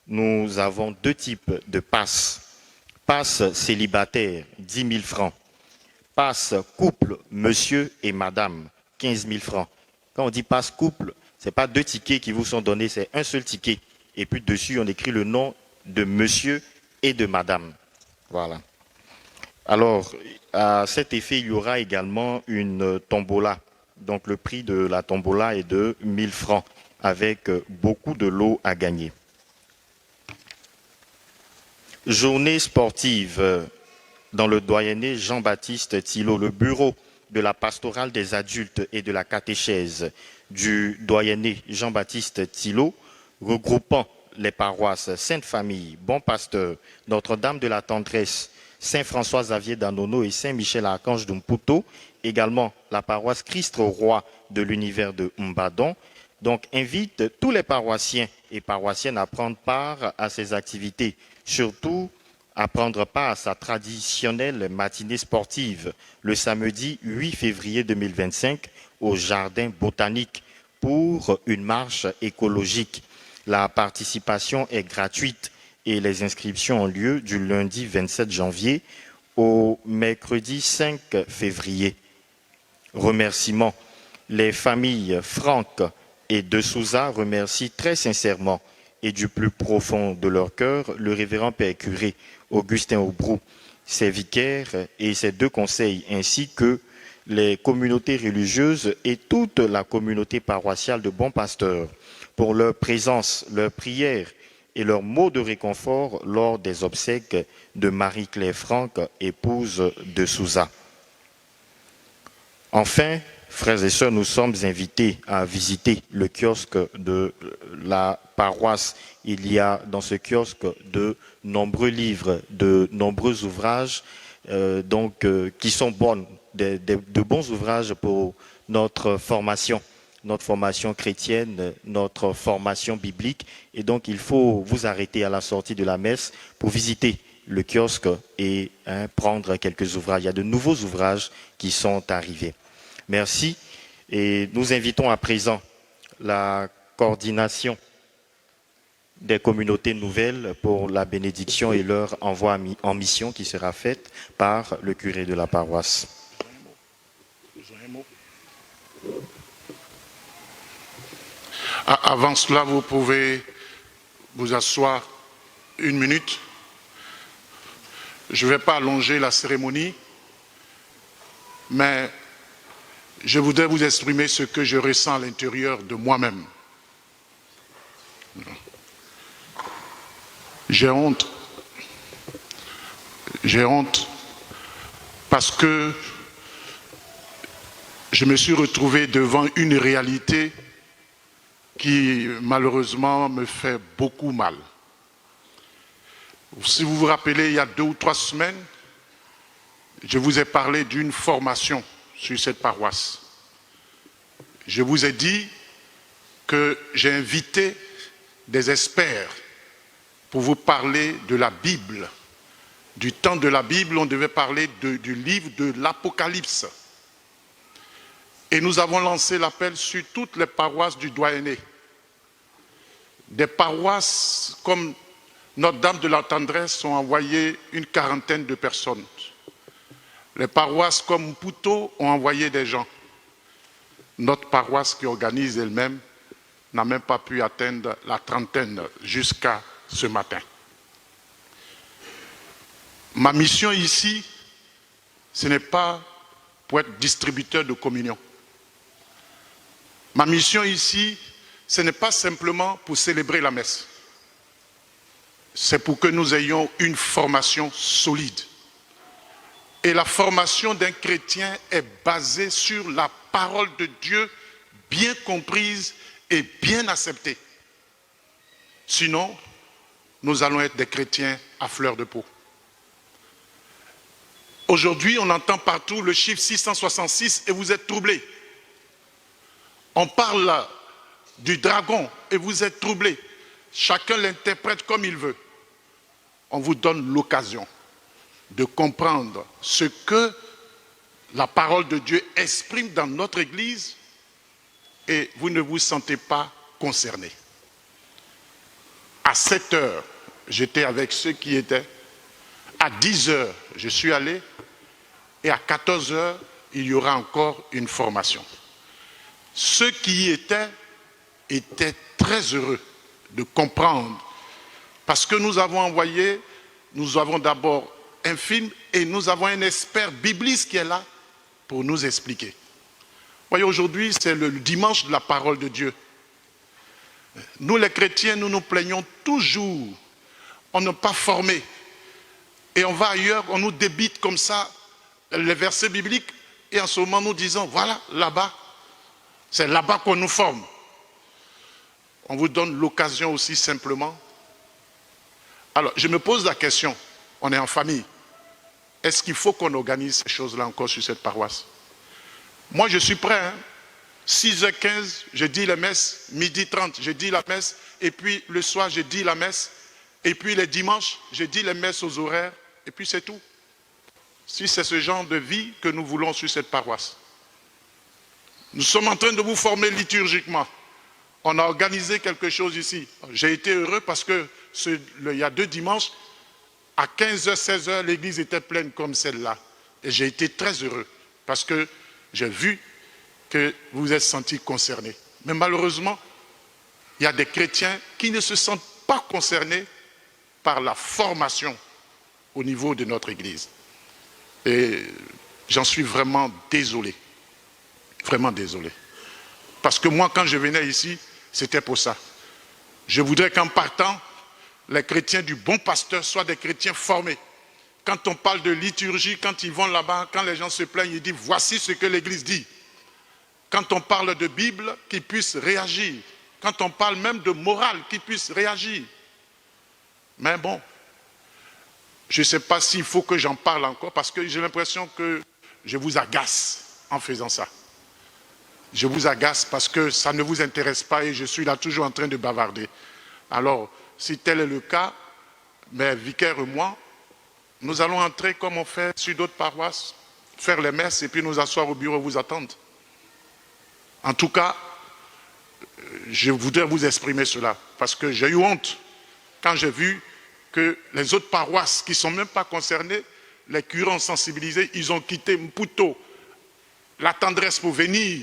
Speaker 9: Nous avons 2 types de passes. Passe célibataire, 10 000 francs. Passe couple, monsieur et madame, 15 000 francs. Quand on dit passe couple, ce n'est pas 2 tickets qui vous sont donnés, c'est un seul ticket. Et puis dessus, on écrit le nom de monsieur et de madame. Voilà. Alors, à cet effet, il y aura également une tombola. Donc, le prix de la tombola est de 1 000 francs, avec beaucoup de lots à gagner. Journée sportive dans le doyenné Jean-Baptiste Thillot, le bureau de la pastorale des adultes et de la catéchèse du doyenné Jean-Baptiste Thillot, regroupant les paroisses Sainte-Famille, Bon Pasteur, Notre-Dame de la Tendresse, Saint-François-Xavier d'Anono et Saint-Michel-Archange d'Umputo, également la paroisse Christ-Roi de l'univers de Mbadon, donc invite tous les paroissiens et paroissiennes à prendre part à ces activités, surtout à prendre part à sa traditionnelle matinée sportive le samedi 8 février 2025 au Jardin botanique pour une marche écologique. La participation est gratuite et les inscriptions ont lieu du lundi 27 janvier au mercredi 5 février. Remerciements. Les familles Franck et De Souza remercient très sincèrement et du plus profond de leur cœur le révérend Père curé Augustin Aubrou, ses vicaires et ses 2 conseils, ainsi que les communautés religieuses et toute la communauté paroissiale de Bon Pasteur pour leur présence, leur prière et leurs mots de réconfort lors des obsèques de Marie-Claire Franck, épouse de Souza. Enfin, frères et sœurs, nous sommes invités à visiter le kiosque de la paroisse. Il y a dans ce kiosque de nombreux livres, de nombreux ouvrages qui sont bons, de bons ouvrages pour notre formation chrétienne, notre formation biblique. Et donc, il faut vous arrêter à la sortie de la messe pour visiter le kiosque et prendre quelques ouvrages. Il y a de nouveaux ouvrages qui sont arrivés. Merci. Et nous invitons à présent la coordination des communautés nouvelles pour la bénédiction et leur envoi en mission qui sera faite par le curé de la paroisse.
Speaker 2: Avant cela, vous pouvez vous asseoir 1 minute. Je ne vais pas allonger la cérémonie, mais je voudrais vous exprimer ce que je ressens à l'intérieur de moi-même. J'ai honte. J'ai honte parce que je me suis retrouvé devant une réalité qui malheureusement me fait beaucoup mal. Si vous vous rappelez, il y a 2 ou 3 semaines, je vous ai parlé d'une formation sur cette paroisse. Je vous ai dit que j'ai invité des experts pour vous parler de la Bible. Du temps de la Bible, on devait parler du livre de l'Apocalypse. Et nous avons lancé l'appel sur toutes les paroisses du doyenné. Des paroisses comme Notre-Dame de la Tendresse ont envoyé une 40aine de personnes. Les paroisses comme Mputo ont envoyé des gens. Notre paroisse qui organise elle-même n'a même pas pu atteindre la 30aine jusqu'à ce matin. Ma mission ici, ce n'est pas pour être distributeur de communion. Ma mission ici, ce n'est pas simplement pour célébrer la messe. C'est pour que nous ayons une formation solide. Et la formation d'un chrétien est basée sur la parole de Dieu bien comprise et bien acceptée. Sinon, nous allons être des chrétiens à fleur de peau. Aujourd'hui, on entend partout le chiffre 666 et vous êtes troublés. On parle du dragon et vous êtes troublés. Chacun l'interprète comme il veut. On vous donne l'occasion de comprendre ce que la parole de Dieu exprime dans notre Église et vous ne vous sentez pas concernés. À 7 heures, j'étais avec ceux qui étaient. À 10 heures, je suis allé, et à 14 heures, il y aura encore une formation. Ceux qui y étaient très heureux de comprendre, parce que nous avons d'abord un film et nous avons un expert bibliste qui est là pour nous expliquer. Voyez, aujourd'hui, c'est le dimanche de la parole de Dieu. Nous, les chrétiens, nous nous plaignons toujours. On n'est pas formés. Et on va ailleurs, on nous débite comme ça les versets bibliques. Et en ce moment, nous disons, voilà, là-bas, c'est là-bas qu'on nous forme. On vous donne l'occasion aussi simplement. Alors, je me pose la question, on est en famille. Est-ce qu'il faut qu'on organise ces choses-là encore sur cette paroisse? Moi, je suis prêt. 6h15, je dis la messe. 12h30, je dis la messe. Et puis, le soir, je dis la messe. Et puis, les dimanches, je dis les messes aux horaires. Et puis, c'est tout. Si c'est ce genre de vie que nous voulons sur cette paroisse. Nous sommes en train de vous former liturgiquement. On a organisé quelque chose ici. J'ai été heureux parce que il y a 2 dimanches, à 15h, 16h, l'église était pleine comme celle-là. Et j'ai été très heureux parce que j'ai vu que vous vous êtes sentis concernés. Mais malheureusement, il y a des chrétiens qui ne se sentent pas concernés par la formation au niveau de notre église. Et j'en suis vraiment désolé. Vraiment désolé. Parce que moi, quand je venais ici, c'était pour ça. Je voudrais qu'en partant, les chrétiens du bon pasteur soient des chrétiens formés. Quand on parle de liturgie, quand ils vont là-bas, quand les gens se plaignent, ils disent « voici ce que l'Église dit ». Quand on parle de Bible, qu'ils puissent réagir. Quand on parle même de morale, qu'ils puissent réagir. Mais bon, je ne sais pas s'il faut que j'en parle encore, parce que j'ai l'impression que je vous agace en faisant ça. Je vous agace parce que ça ne vous intéresse pas et je suis là toujours en train de bavarder. Alors, si tel est le cas, mais vicaire et moi, nous allons entrer comme on fait sur d'autres paroisses, faire les messes et puis nous asseoir au bureau et vous attendre. En tout cas, je voudrais vous exprimer cela parce que j'ai eu honte quand j'ai vu que les autres paroisses qui ne sont même pas concernées, les curés ont sensibilisé, ils ont quitté Mputo, la tendresse pour venir.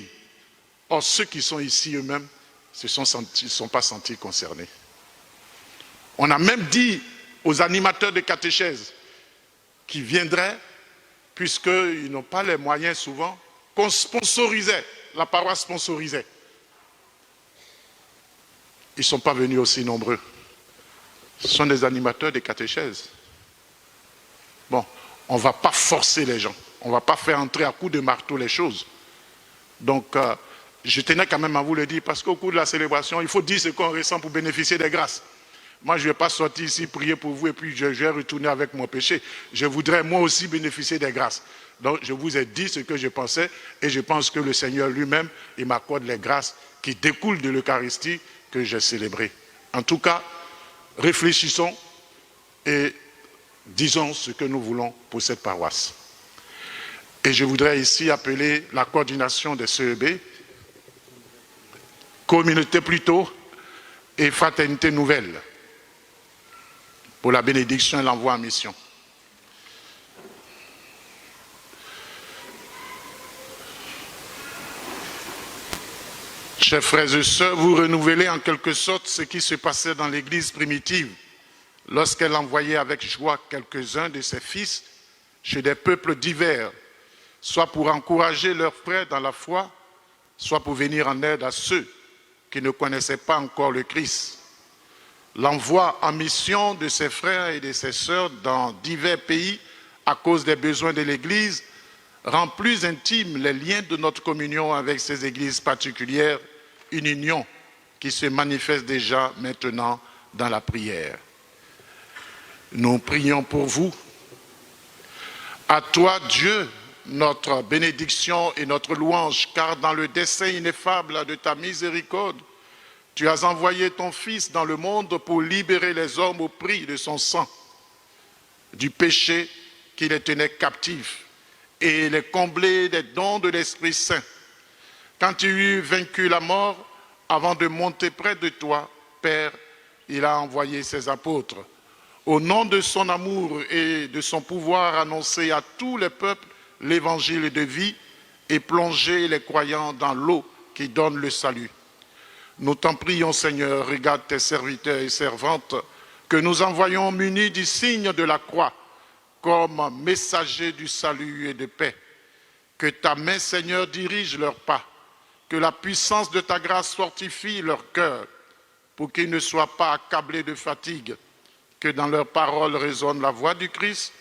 Speaker 2: Or, ceux qui sont ici eux-mêmes ne sont pas sentis concernés. On a même dit aux animateurs de catéchèse qui viendraient, puisqu'ils n'ont pas les moyens souvent, qu'on sponsorisait, la paroisse sponsorisait. Ils ne sont pas venus aussi nombreux. Ce sont des animateurs de catéchèse. Bon, on ne va pas forcer les gens. On ne va pas faire entrer à coups de marteau les choses. Donc, je tenais quand même à vous le dire, parce qu'au cours de la célébration, il faut dire ce qu'on ressent pour bénéficier des grâces. Moi, je ne vais pas sortir ici, prier pour vous, et puis je vais retourner avec mon péché. Je voudrais moi aussi bénéficier des grâces. Donc, je vous ai dit ce que je pensais, et je pense que le Seigneur lui-même, il m'accorde les grâces qui découlent de l'Eucharistie que j'ai célébrée. En tout cas, réfléchissons et disons ce que nous voulons pour cette paroisse. Et je voudrais ici appeler la coordination des CEB, communauté plutôt, et fraternité nouvelle, pour la bénédiction et l'envoi en mission. Chers frères et sœurs, vous renouvelez en quelque sorte ce qui se passait dans l'Église primitive, lorsqu'elle envoyait avec joie quelques-uns de ses fils chez des peuples divers, soit pour encourager leurs frères dans la foi, soit pour venir en aide à ceux qui ne connaissaient pas encore le Christ. L'envoi en mission de ses frères et de ses sœurs dans divers pays à cause des besoins de l'Église rend plus intimes les liens de notre communion avec ces églises particulières, une union qui se manifeste déjà maintenant dans la prière. Nous prions pour vous. À toi, Dieu, notre bénédiction et notre louange, car dans le dessein ineffable de ta miséricorde, tu as envoyé ton Fils dans le monde pour libérer les hommes au prix de son sang, du péché qui les tenait captifs et les combler des dons de l'Esprit Saint. Quand tu eus vaincu la mort, avant de monter près de toi, Père, il a envoyé ses apôtres. au nom de son amour et de son pouvoir, annoncer à tous les peuples l'évangile de vie et plonger les croyants dans l'eau qui donne le salut. Nous t'en prions, Seigneur, regarde tes serviteurs et servantes que nous envoyons munis du signe de la croix comme messagers du salut et de paix. Que ta main, Seigneur, dirige leurs pas, que la puissance de ta grâce fortifie leur cœur pour qu'ils ne soient pas accablés de fatigue, que dans leurs paroles résonne la voix du Christ,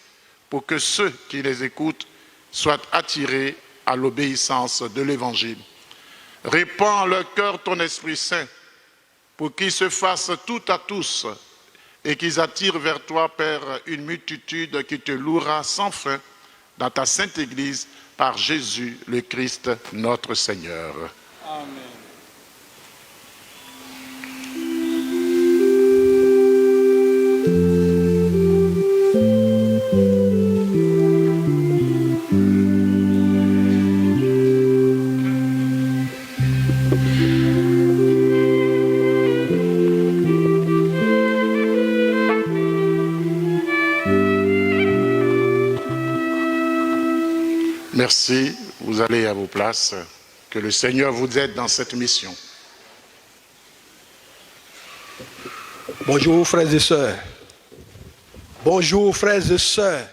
Speaker 2: pour que ceux qui les écoutent soient attirés à l'obéissance de l'Évangile. Répands en leur cœur ton Esprit Saint, pour qu'ils se fassent tout à tous et qu'ils attirent vers toi, Père, une multitude qui te louera sans fin dans ta sainte Église, par Jésus le Christ, notre Seigneur.
Speaker 1: Amen.
Speaker 2: Merci, vous allez à vos places. Que le Seigneur vous aide dans cette mission.
Speaker 11: Bonjour frères et sœurs. Bonjour frères et sœurs.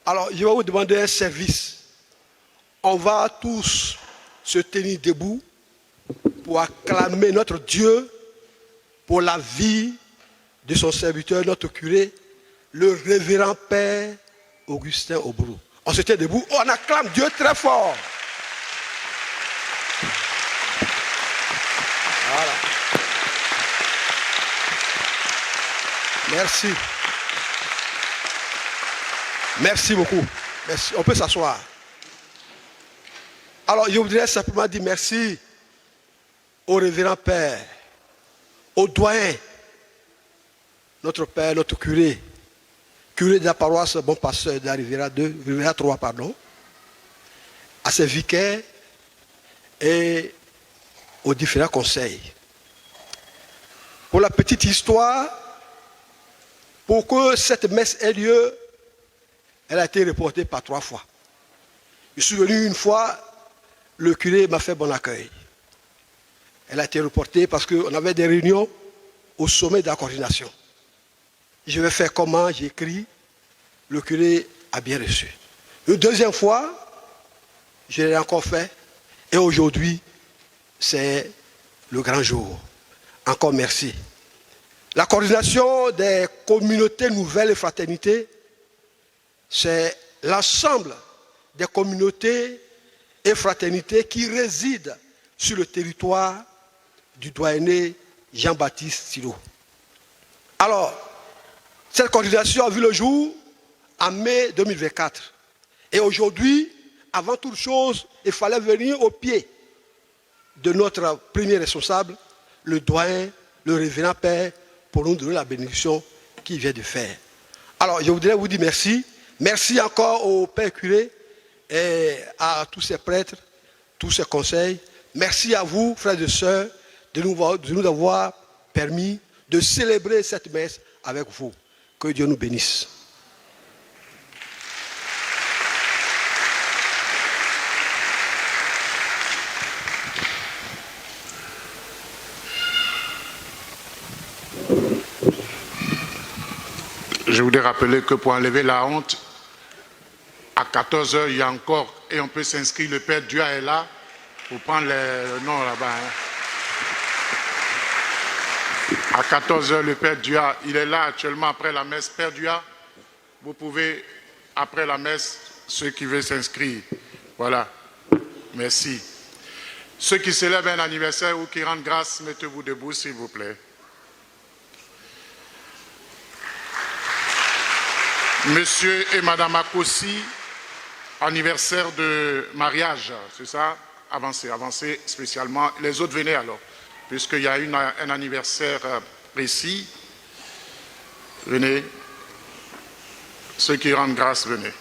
Speaker 11: Alors, je vais vous demander un service. On va tous se tenir debout pour acclamer notre Dieu pour la vie de son serviteur, notre curé, le révérend Père Augustin Obrou. On se tient debout, on acclame Dieu très fort. Voilà. Merci. Merci beaucoup. Merci. On peut s'asseoir. Alors, je voudrais simplement dire merci au révérend Père, au doyen, notre Père, notre curé de la paroisse Bon Pasteur de la Riviera 2, Riviera 3, pardon, à ses vicaires et aux différents conseils. Pour la petite histoire, pour que cette messe ait lieu, elle a été reportée par 3 fois. Je suis venu une fois, le curé m'a fait bon accueil. Elle a été reportée parce qu'on avait des réunions au sommet de la coordination. Je vais faire comment, j'écris, le curé a bien reçu. Une deuxième fois, je l'ai encore fait, et aujourd'hui, c'est le grand jour. Encore merci. La coordination des communautés nouvelles et fraternités, c'est l'ensemble des communautés et fraternités qui résident sur le territoire du doyenné Jean-Baptiste Silo. Alors, cette coordination a vu le jour en mai 2024. Et aujourd'hui, avant toute chose, il fallait venir au pied de notre premier responsable, le doyen, le révérend Père, pour nous donner la bénédiction qu'il vient de faire. Alors, je voudrais vous dire merci. Merci encore au Père curé et à tous ces prêtres, tous ces conseils. Merci à vous, frères et sœurs, de nous avoir permis de célébrer cette messe avec vous. Que Dieu nous bénisse.
Speaker 2: Je voudrais rappeler que pour enlever la honte, à 14h, il y a encore, et on peut s'inscrire, le Père Dua est là, pour prendre les noms là-bas. À 14h, le Père Dua, il est là actuellement après la messe. Père Dua, vous pouvez, après la messe, ceux qui veulent s'inscrire. Voilà. Merci. Ceux qui célèbrent un anniversaire ou qui rendent grâce, mettez-vous debout, s'il vous plaît. Monsieur et Madame Akossi, anniversaire de mariage, c'est ça? Avancez, avancez spécialement. Les autres, venez alors, puisqu'il y a un anniversaire précis. Venez. Ceux qui rendent grâce, venez.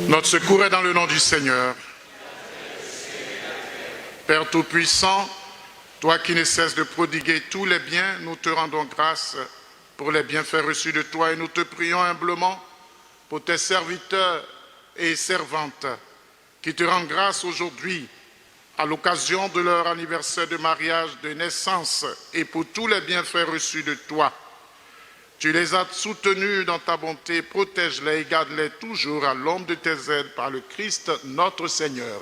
Speaker 2: Notre secours est dans le nom du Seigneur. Père Tout-Puissant, toi qui ne cesses de prodiguer tous les biens, nous te rendons grâce pour les bienfaits reçus de toi et nous te prions humblement pour tes serviteurs et servantes qui te rendent grâce aujourd'hui à l'occasion de leur anniversaire de mariage, de naissance et pour tous les bienfaits reçus de toi. Tu les as soutenus dans ta bonté, protège-les et garde-les toujours à l'ombre de tes ailes par le Christ notre Seigneur.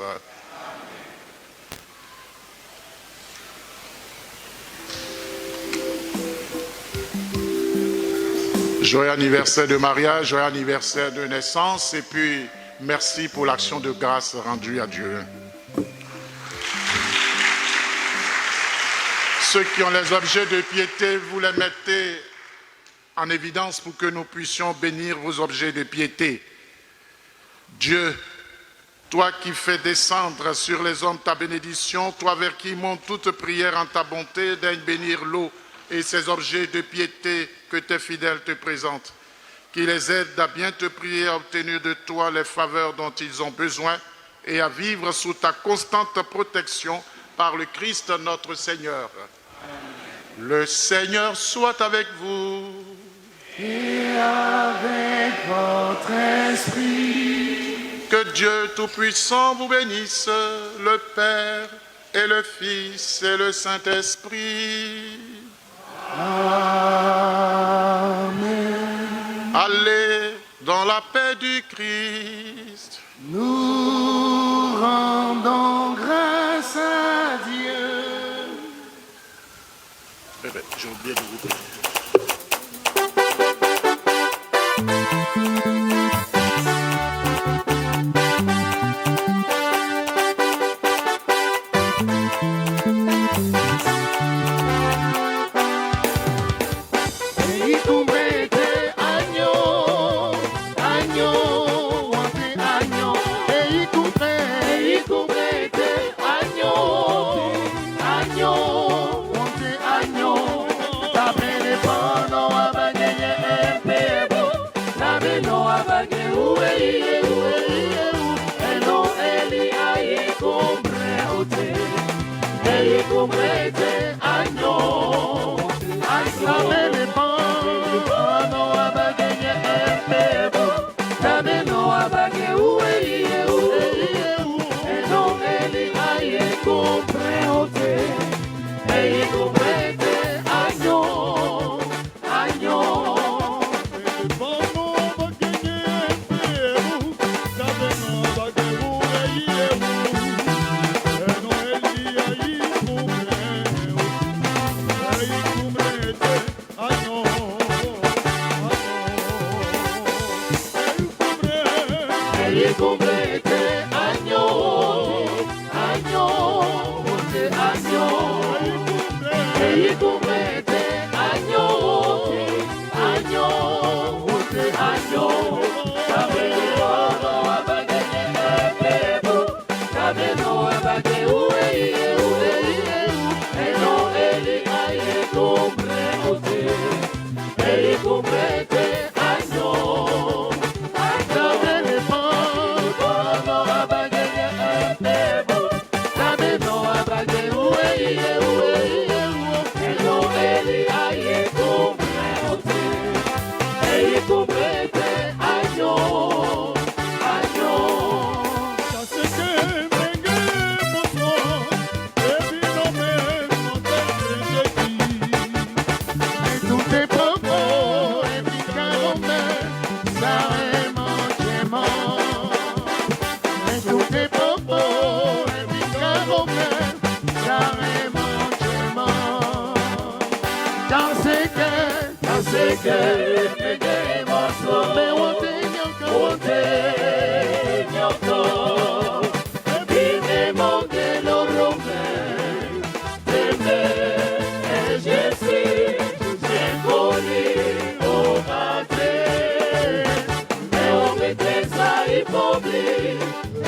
Speaker 2: Joyeux anniversaire de mariage, joyeux anniversaire de naissance et puis merci pour l'action de grâce rendue à Dieu. Ceux qui ont les objets de piété, vous les mettez en évidence pour que nous puissions bénir vos objets de piété. Dieu, toi qui fais descendre sur les hommes ta bénédiction, toi vers qui monte toute prière en ta bonté, daigne bénir l'eau et ces objets de piété que tes fidèles te présentent, qui les aident à bien te prier, à obtenir de toi les faveurs dont ils ont besoin et à vivre sous ta constante protection par le Christ notre Seigneur. Le Seigneur soit avec vous.
Speaker 3: Et avec votre esprit.
Speaker 2: Que Dieu Tout-Puissant vous bénisse, le Père et le Fils et le Saint-Esprit.
Speaker 3: Amen.
Speaker 2: Allez dans la paix du Christ.
Speaker 3: Nous rendons grâce à Dieu.
Speaker 2: J'ai oublié de vous dire.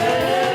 Speaker 3: Hey!